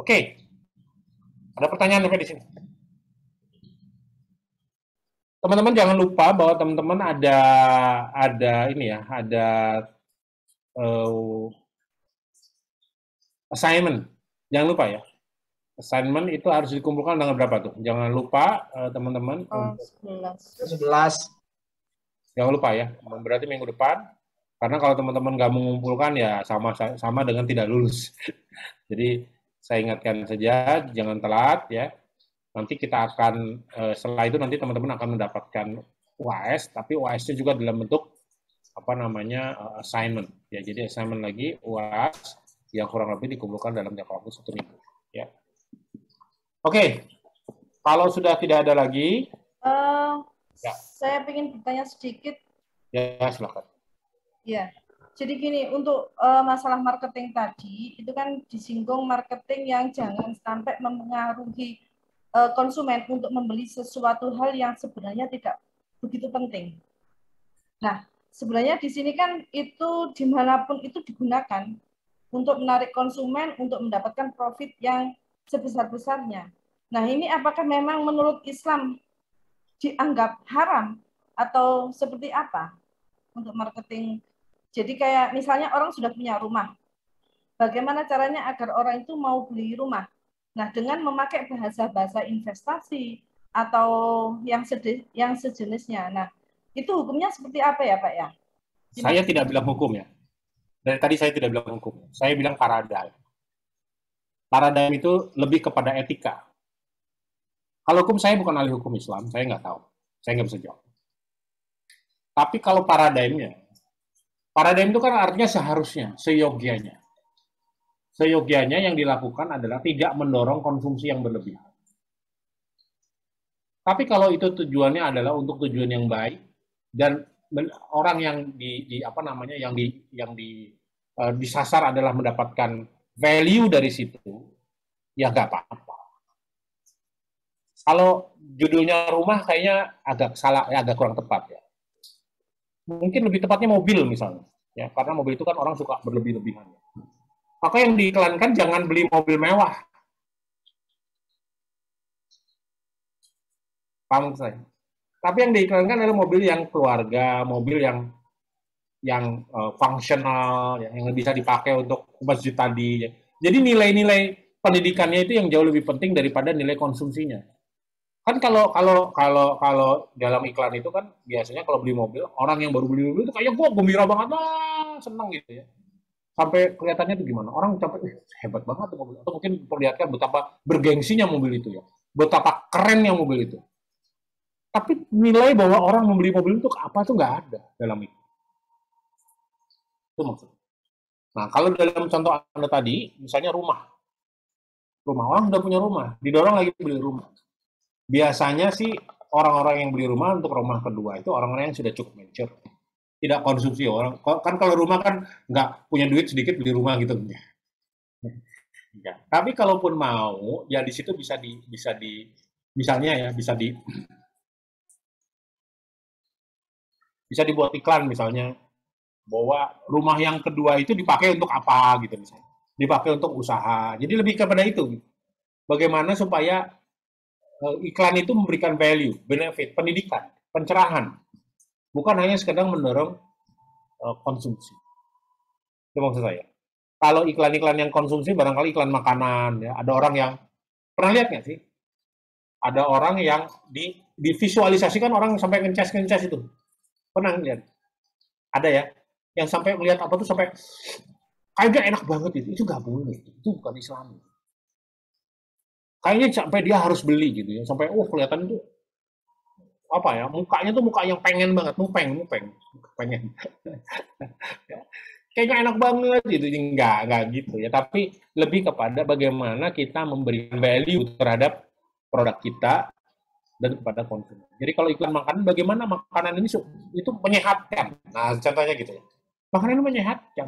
Oke, ada pertanyaan sampai di sini. Teman-teman jangan lupa bahwa teman-teman ada ini ya, ada assignment. Jangan lupa ya. Assignment itu harus dikumpulkan dengan berapa tuh? Jangan lupa teman-teman. 11. 11. Jangan lupa ya. Berarti minggu depan. Karena kalau teman-teman nggak mengumpulkan ya sama dengan tidak lulus. Jadi saya ingatkan saja, jangan telat ya. Nanti kita akan setelah itu nanti teman-teman akan mendapatkan UAS, tapi UAS-nya juga dalam bentuk apa namanya assignment. Ya, jadi assignment lagi UAS yang kurang lebih dikumpulkan dalam jangka waktu 1 minggu. Ya. Oke, kalau sudah tidak ada lagi, Ya. Saya ingin bertanya sedikit. ya silakan. Ya, jadi gini, untuk masalah marketing tadi, itu kan disinggung marketing yang jangan sampai mempengaruhi konsumen untuk membeli sesuatu hal yang sebenarnya tidak begitu penting. Nah, sebenarnya di sini kan itu dimanapun itu digunakan untuk menarik konsumen untuk mendapatkan profit yang sebesar-besarnya. Nah, ini apakah memang menurut Islam dianggap haram atau seperti apa untuk marketing? Jadi kayak misalnya orang sudah punya rumah, bagaimana caranya agar orang itu mau beli rumah? Nah, dengan memakai bahasa-bahasa investasi atau yang sejenisnya. Nah, itu hukumnya seperti apa ya, Pak ya? Saya tidak bilang hukum ya. Dari tadi saya tidak bilang hukum. Saya bilang paradigm. Paradigm itu lebih kepada etika. Kalau hukum saya bukan ahli hukum Islam, saya nggak tahu. Saya nggak bisa jawab. Tapi kalau paradigm itu kan artinya seharusnya, seyogianya. Seyogianya yang dilakukan adalah tidak mendorong konsumsi yang berlebihan. Tapi kalau itu tujuannya adalah untuk tujuan yang baik dan orang yang disasar adalah mendapatkan value dari situ, ya nggak apa-apa. Kalau judulnya rumah kayaknya agak salah, ya agak kurang tepat ya. Mungkin lebih tepatnya mobil misalnya, ya karena mobil itu kan orang suka berlebih-lebihan. Maka yang diiklankan jangan beli mobil mewah. Paham saya? Tapi yang diiklankan adalah mobil yang keluarga, mobil yang fungsional, yang bisa dipakai untuk masjid tadi. Ya. Jadi nilai-nilai pendidikannya itu yang jauh lebih penting daripada nilai konsumsinya. Kan kalau dalam iklan itu kan biasanya kalau beli mobil, orang yang baru beli mobil itu kayak gue gembira banget lah, senang gitu ya. Sampai kelihatannya itu gimana? Orang sampai hebat banget tuh mobil. Atau mungkin perlihatkan betapa bergengsinya mobil itu ya. Betapa kerennya mobil itu. Tapi nilai bahwa orang membeli mobil itu apa itu nggak ada dalam itu. Itu maksudnya. Nah, kalau dalam contoh Anda tadi, misalnya rumah. Orang sudah punya rumah, didorong lagi beli rumah. Biasanya sih orang-orang yang beli rumah untuk rumah kedua itu orang-orang yang sudah cukup mature. Tidak konsumsi orang. Kan kalau rumah kan nggak punya duit sedikit beli rumah gitu. Ya. Tapi kalaupun mau, ya di situ bisa dibuat iklan misalnya bahwa rumah yang kedua itu dipakai untuk apa gitu misalnya, dipakai untuk usaha. Jadi lebih kepada itu, bagaimana supaya iklan itu memberikan value, benefit, pendidikan, pencerahan, bukan hanya sekedar mendorong konsumsi. Itu maksud saya. Kalau iklan-iklan yang konsumsi barangkali iklan makanan, ya ada orang yang pernah lihat nggak sih? Ada orang yang divisualisasikan orang sampai ngencas itu. Pernah lihat? Ada ya? Yang sampai melihat apa tuh sampai kayaknya enak banget itu nggak boleh. Itu bukan Islam. Kayaknya sampai dia harus beli gitu ya. Sampai kelihatan itu apa ya? Mukanya tuh muka yang pengen banget, mupeng, pengen. Kayaknya enak banget gitu, enggak gitu ya, tapi lebih kepada bagaimana kita memberikan value terhadap produk kita dan kepada konsumen. Jadi kalau iklan makanan, bagaimana makanan ini itu menyehatkan. Nah, contohnya gitu ya. Makanan ini menyehatkan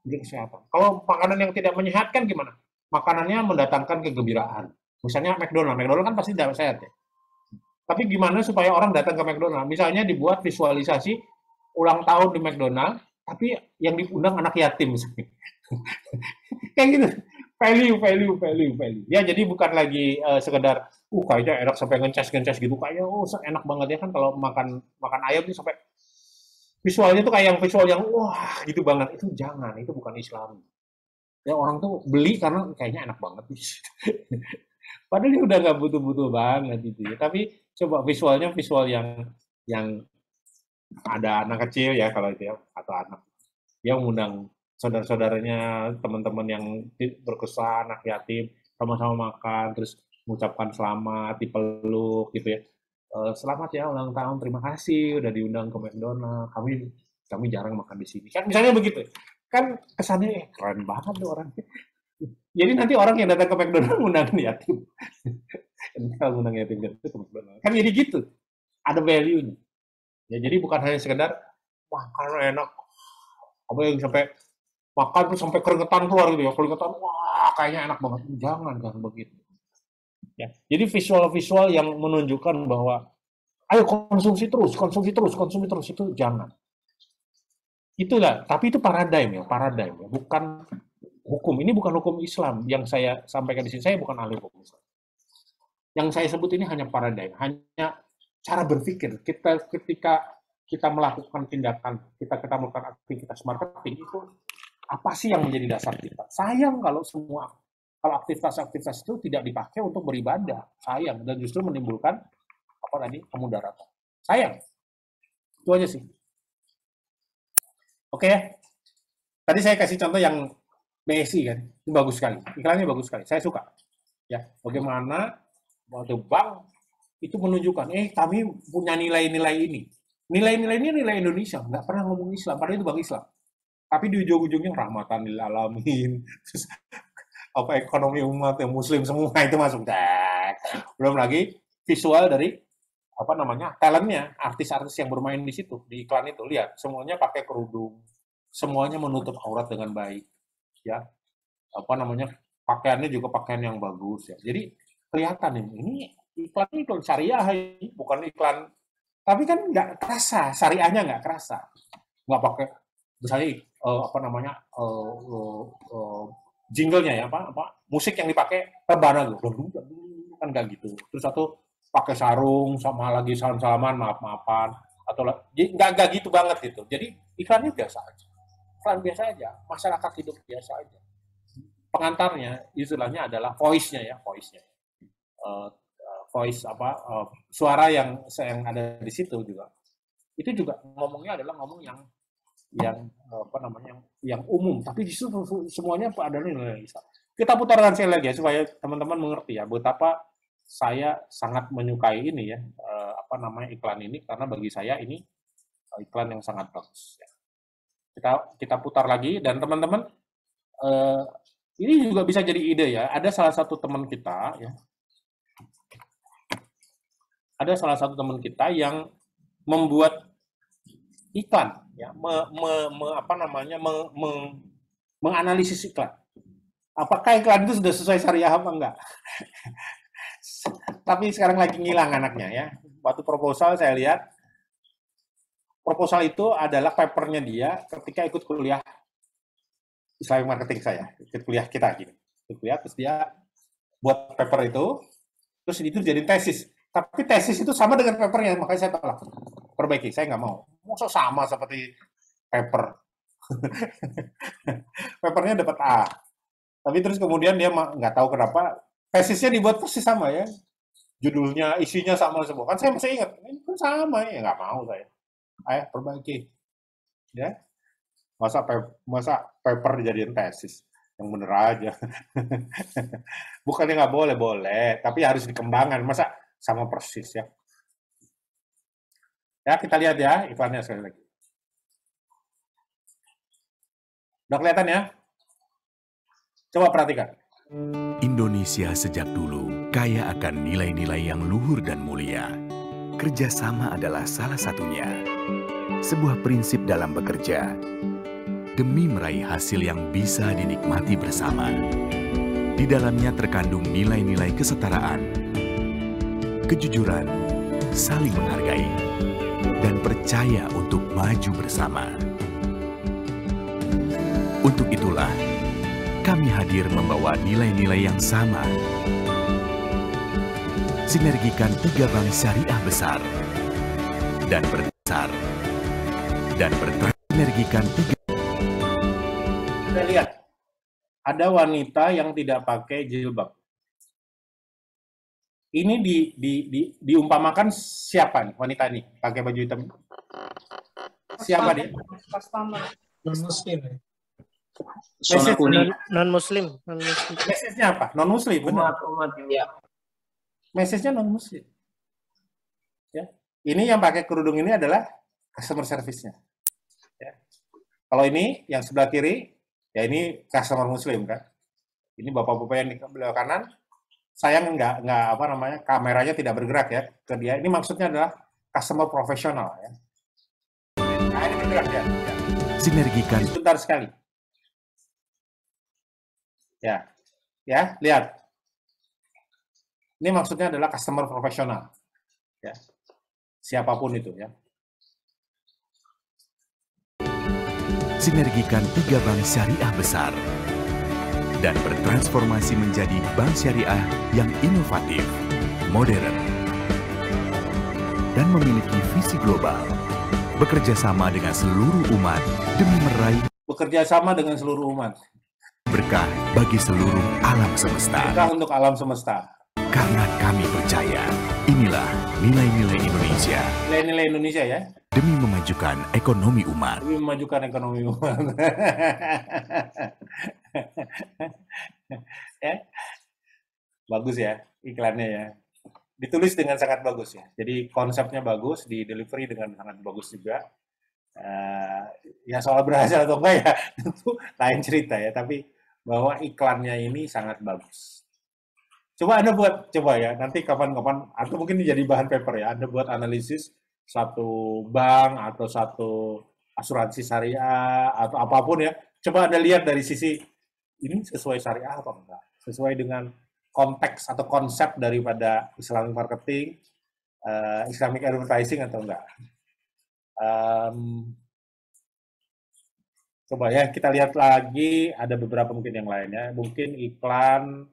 untuk kesehatan. Kalau makanan yang tidak menyehatkan gimana? Makanannya mendatangkan kegembiraan. Misalnya McDonald kan pasti tidak sehat ya. Tapi gimana supaya orang datang ke McDonald? Misalnya dibuat visualisasi ulang tahun di McDonald, tapi yang diundang anak yatim misalnya. Kayak gitu. Value. Ya, jadi bukan lagi sekedar kayaknya enak sampai ngencas gitu, kayak enak banget ya kan kalau makan ayam itu sampai visualnya tuh kayak yang visual yang wah gitu banget. Itu jangan, itu bukan Islam. Ya orang tuh beli karena kayaknya enak banget. Padahal dia udah nggak butuh-butuh banget gitu ya. Tapi coba visualnya visual yang ada anak kecil ya kalau itu ya, atau anak yang mengundang saudara-saudaranya, teman-teman yang berkesan, anak yatim, sama-sama makan, terus mengucapkan selamat, dipeluk gitu ya. Selamat ya ulang tahun, terima kasih udah diundang ke McDonald. Kami jarang makan di sini. Kan misalnya begitu. Kan kesannya keren banget tuh orang. Jadi nanti orang yang datang ke McDonald ngundang yatim. Kalau ngundang yatim itu ke McDonald. Kan jadi gitu. Ada value-nya. Ya, jadi bukan hanya sekedar makan enak, apa yang sampai makan tuh sampai keringetan keluar gitu ya, keringetan, wah kayaknya enak banget. Jangan begitu. Ya, jadi visual-visual yang menunjukkan bahwa ayo konsumsi terus itu jangan. Itulah, tapi itu paradigm ya, bukan hukum. Ini bukan hukum Islam yang saya sampaikan di sini. Saya bukan ahli hukum Islam. Yang saya sebut ini hanya paradigm, hanya cara berpikir. Ketika kita melakukan tindakan, kita melakukan aktivitas marketing itu apa sih yang menjadi dasar kita? Sayang kalau aktivitas itu tidak dipakai untuk beribadah, sayang, dan justru menimbulkan kemudaratan. Sayang. Itu aja sih. Oke ya. Tadi saya kasih contoh yang BSI kan, ini bagus sekali, iklannya bagus sekali, saya suka. Ya, bagaimana waktu bank itu menunjukkan, kami punya nilai-nilai ini. Nilai-nilai ini nilai Indonesia, nggak pernah ngomong Islam, padahal itu bank Islam. Tapi di ujung-ujungnya rahmatan lil alamin, terus ekonomi umat yang muslim semua itu masuk. Belum lagi visual dari talentnya, artis-artis yang bermain di situ, di iklan itu. Lihat, semuanya pakai kerudung, semuanya menutup aurat dengan baik. Ya, pakaiannya juga pakaian yang bagus ya. Jadi kelihatan ini iklan syariah, bukan iklan, tapi kan nggak kerasa, syariahnya nggak kerasa, nggak pakai misalnya jinglenya ya musik yang dipakai rebana gitu, kan nggak gitu. Terus satu pakai sarung sama lagi salam-salaman, maaf-maafan, atau nggak gitu banget gitu. Jadi iklannya biasa aja, iklan biasa aja, masyarakat hidup biasa aja. Pengantarnya istilahnya adalah voice-nya. Suara yang ada di situ juga. Itu juga ngomongnya adalah ngomong yang umum, tapi justru semuanya adalah nilai Islam. Kita putarkan sekali lagi ya supaya teman-teman mengerti ya betapa saya sangat menyukai ini ya iklan ini, karena bagi saya ini iklan yang sangat bagus. Ya. Kita putar lagi, dan teman-teman ini juga bisa jadi ide ya. Ada salah satu teman kita ya. Ada salah satu teman kita yang membuat iklan ya, menganalisis iklan. Apakah iklan itu sudah sesuai syariah apa enggak? Tapi sekarang lagi ngilang anaknya ya. Waktu proposal saya lihat proposal itu adalah papernya dia ketika ikut kuliah Islamic Marketing saya, ikut kuliah kita gini. Ikut kuliah, terus dia buat paper itu, terus itu jadi tesis. Tapi tesis itu sama dengan papernya, makanya saya tolak. Perbaiki, saya nggak mau. Masa sama seperti paper. Papernya dapat A. Tapi terus kemudian dia nggak tahu kenapa tesisnya dibuat persis sama ya. Judulnya, isinya sama semua. Kan saya masih ingat, ini kan sama ya, nggak mau saya. Ayo perbaiki. Ya. Masa paper dijadiin tesis. Yang bener aja. Bukannya nggak boleh, boleh. Tapi harus dikembangkan. Masa sama persis ya. Ya, kita lihat ya iklannya sekali lagi. Udah kelihatan ya? Coba perhatikan. Indonesia sejak dulu kaya akan nilai-nilai yang luhur dan mulia. Kerjasama adalah salah satunya. Sebuah prinsip dalam bekerja demi meraih hasil yang bisa dinikmati bersama. Di dalamnya terkandung nilai-nilai kesetaraan, kejujuran, saling menghargai, dan percaya untuk maju bersama. Untuk itulah, kami hadir membawa nilai-nilai yang sama. Sinergikan 3 bank syariah besar dan berbesar dan bersinergikan 3. Kita lihat, ada wanita yang tidak pakai jilbab. Ini diumpamakan siapa nih wanita ini pakai baju hitam? Siapa dia? Customer. Non-muslim. Zona kuning. Non-muslim. Message-nya apa? Non-muslim, benar. Umat ya. Message-nya non-muslim. Ya. Ini yang pakai kerudung ini adalah customer service-nya. Ya. Kalau ini yang sebelah kiri, ya ini customer muslim kan. Ini bapak-bapak yang di sebelah kanan, sayang nggak apa namanya, kameranya tidak bergerak ya ke dia. Ini maksudnya adalah customer profesional ya. Nah, ini bergerak ya. Sinergikan Sebentar sekali. Ya, ya lihat. Ini maksudnya adalah customer profesional. Ya, siapapun itu ya. sinergikan 3 bank syariah besar dan bertransformasi menjadi bank syariah yang inovatif, modern, dan memiliki visi global. Bekerja sama dengan seluruh umat demi meraih Bekerja sama dengan seluruh umat. berkah bagi seluruh alam semesta. Berkah untuk alam semesta. Karena kami percaya, inilah nilai-nilai Indonesia Nilai-nilai Indonesia ya. demi memajukan ekonomi umat. Demi memajukan ekonomi umat. Ya. Bagus ya iklannya ya. Ditulis dengan sangat bagus ya. Jadi konsepnya bagus, di delivery dengan sangat bagus juga. Ya soal berhasil atau enggak ya tentu lain cerita ya. Tapi bahwa iklannya ini sangat bagus. Coba Anda buat, coba ya, nanti kapan-kapan, atau mungkin ini jadi bahan paper ya, Anda buat analisis satu bank atau satu asuransi syariah atau apapun ya. Coba Anda lihat dari sisi ini sesuai syariah apa enggak, sesuai dengan konteks atau konsep daripada Islamic marketing, Islamic advertising atau enggak. Coba ya kita lihat lagi, ada beberapa mungkin yang lainnya, mungkin iklan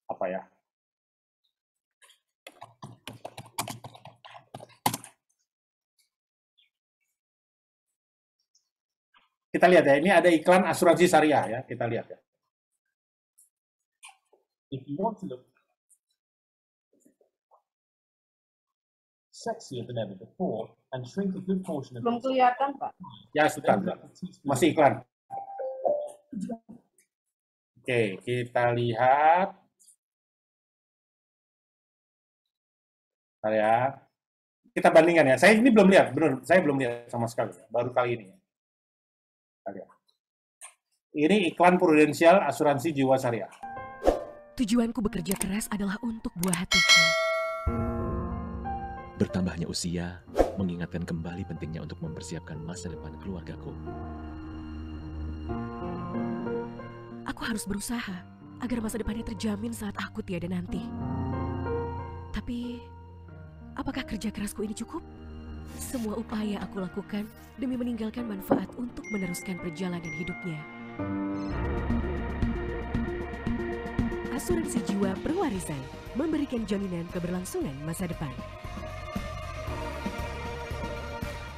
apa ya? Kita lihat ya, ini ada iklan asuransi syariah ya, kita lihat ya. If you want to look sexier than ever before and shrink a good portion of Belum kelihatan, Pak. ya sudah, masih iklan. Oke, kita lihat. Ya, kita bandingkan ya. Saya ini belum lihat, benar. Saya belum lihat sama sekali, baru kali ini. Ini iklan prudensial asuransi jiwa syariah. Tujuanku bekerja keras adalah untuk buah hatiku. Bertambahnya usia mengingatkan kembali pentingnya untuk mempersiapkan masa depan keluargaku. Aku harus berusaha agar masa depannya terjamin saat aku tiada nanti. Tapi apakah kerja kerasku ini cukup? Semua upaya aku lakukan demi meninggalkan manfaat untuk meneruskan perjalanan hidupnya. Asuransi jiwa Perwarisan memberikan jaminan keberlangsungan masa depan.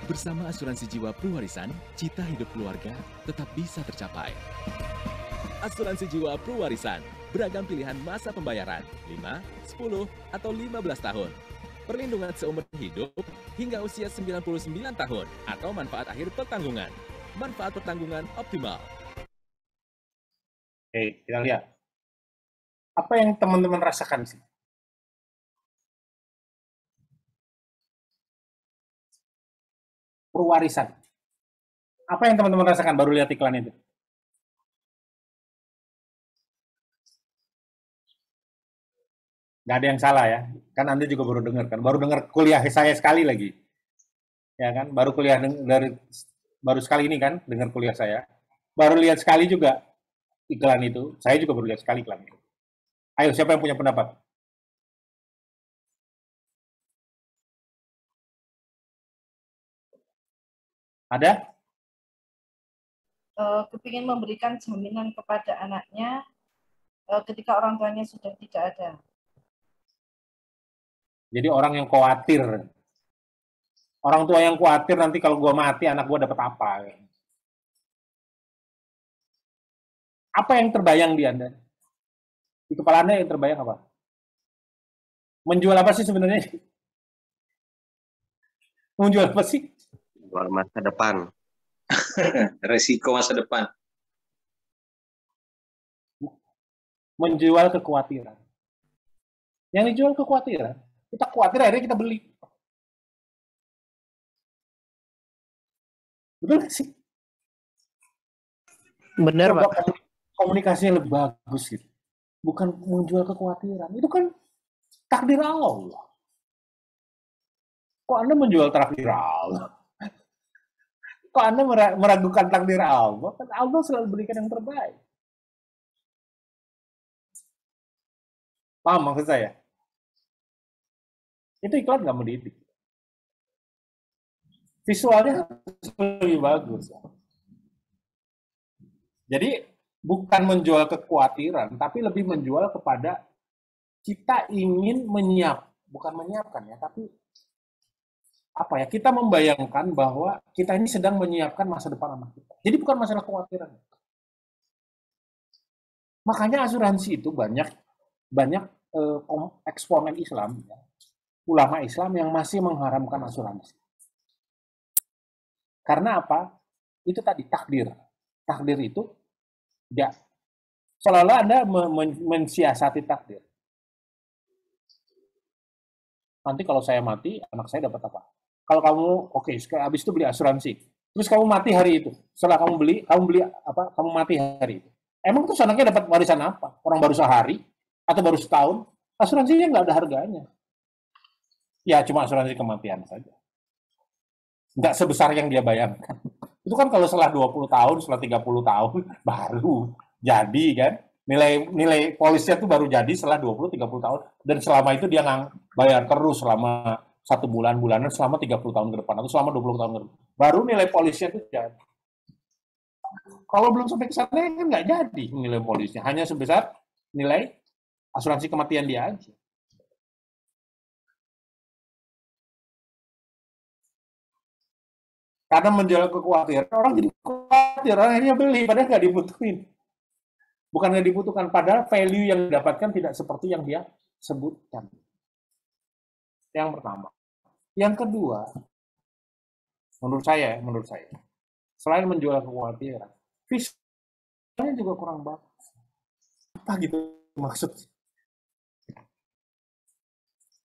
Bersama asuransi jiwa Perwarisan, cita hidup keluarga tetap bisa tercapai. Asuransi jiwa Perwarisan, beragam pilihan masa pembayaran, 5, 10, atau 15 tahun. Perlindungan seumur hidup hingga usia 99 tahun atau manfaat akhir pertanggungan. Manfaat pertanggungan optimal. Oke, kita lihat. Apa yang teman-teman rasakan sih? Perwarisan. Apa yang teman-teman rasakan baru lihat iklan itu? Nggak ada yang salah ya. Kan Anda juga baru dengar kan. Baru dengar kuliah saya sekali lagi. Ya kan? Baru kuliah baru sekali ini kan dengar kuliah saya. Baru lihat sekali juga iklan itu. Saya juga baru lihat sekali iklan itu. Ayo, siapa yang punya pendapat? Ada? Kepingin memberikan jaminan kepada anaknya ketika orang tuanya sudah tidak ada. Jadi orang yang khawatir. Orang tua yang khawatir nanti kalau gua mati anak gua dapat apa? Apa yang terbayang di Anda? Di kepala Anda yang terbayang apa? Menjual apa sih sebenarnya? Menjual apa sih? Jual masa depan. Resiko masa depan. Menjual kekhawatiran. Yang dijual kekhawatiran. Kita khawatir akhirnya kita beli. Betul nggak sih? Benar, Coba Pak. komunikasinya lebih bagus gitu. Bukan menjual kekhawatiran. Itu kan takdir Allah. Kok Anda menjual takdir Allah? Kok Anda meragukan takdir Allah? Kan Allah selalu berikan yang terbaik. Paham maksud saya? Itu iklan nggak mendidik. Visualnya lebih bagus. Jadi bukan menjual kekhawatiran, tapi lebih menjual kepada kita ingin bukan menyiapkan ya, tapi apa ya? Kita membayangkan bahwa kita ini sedang menyiapkan masa depan anak kita. Jadi bukan masalah kekhawatiran. Makanya asuransi itu banyak eksponen Islam, ya, ulama Islam yang masih mengharamkan asuransi. Karena apa? Itu tadi takdir. Takdir itu ya seolah-olah Anda mensiasati takdir. Nanti kalau saya mati, anak saya dapat apa? Kalau kamu habis itu beli asuransi. Terus kamu mati hari itu. Setelah kamu beli apa? Kamu mati hari itu. Emang terus anaknya dapat warisan apa? Orang baru sehari atau baru setahun? Asuransinya nggak ada harganya. Ya cuma asuransi kematian saja. Nggak sebesar yang dia bayangkan. Itu kan kalau setelah 20 tahun, setelah 30 tahun, baru jadi kan. Nilai polisnya itu baru jadi setelah 20-30 tahun. Dan selama itu dia bayar terus selama 1 bulan-bulanan, selama 30 tahun ke depan, atau selama 20 tahun ke depan. Baru nilai polisnya itu jadi. Kalau belum sampai ke sana kan nggak jadi nilai polisnya. Hanya sebesar nilai asuransi kematian dia aja. Karena menjual kekhawatiran, orang jadi khawatir, akhirnya beli, padahal nggak dibutuhin. Bukan nggak dibutuhkan, padahal value yang didapatkan tidak seperti yang dia sebutkan. Yang pertama. Yang kedua, menurut saya, selain menjual kekhawatiran, visualnya juga kurang bagus. Apa gitu maksudnya?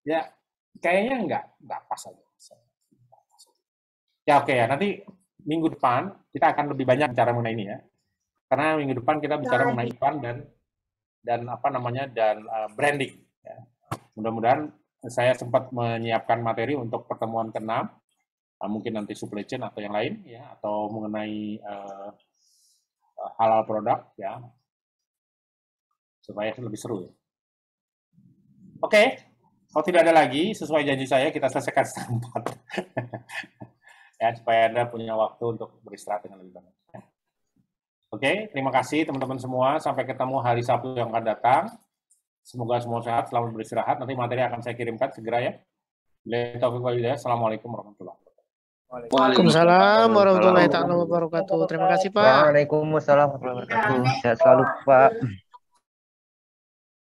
Ya, kayaknya nggak pas aja. Ya oke ya, nanti minggu depan kita akan lebih banyak bicara mengenai ini ya. Karena minggu depan kita bicara mengenai iklan dan branding. Ya. Mudah-mudahan saya sempat menyiapkan materi untuk pertemuan ke-6, mungkin nanti supply chain atau yang lain ya, atau mengenai halal produk ya, supaya lebih seru ya. Oke, kalau tidak ada lagi, sesuai janji saya kita selesaikan setengah 4. Ya, supaya Anda punya waktu untuk beristirahat dengan lebih banyak. Oke, terima kasih teman-teman semua. Sampai ketemu hari Sabtu yang akan datang. Semoga semua sehat, selamat beristirahat. Nanti materi akan saya kirimkan segera ya. Assalamualaikum warahmatullahi wabarakatuh. Waalaikumsalam warahmatullahi wabarakatuh. Terima kasih Pak. Waalaikumsalam warahmatullahi wabarakatuh. Sehat selalu Pak.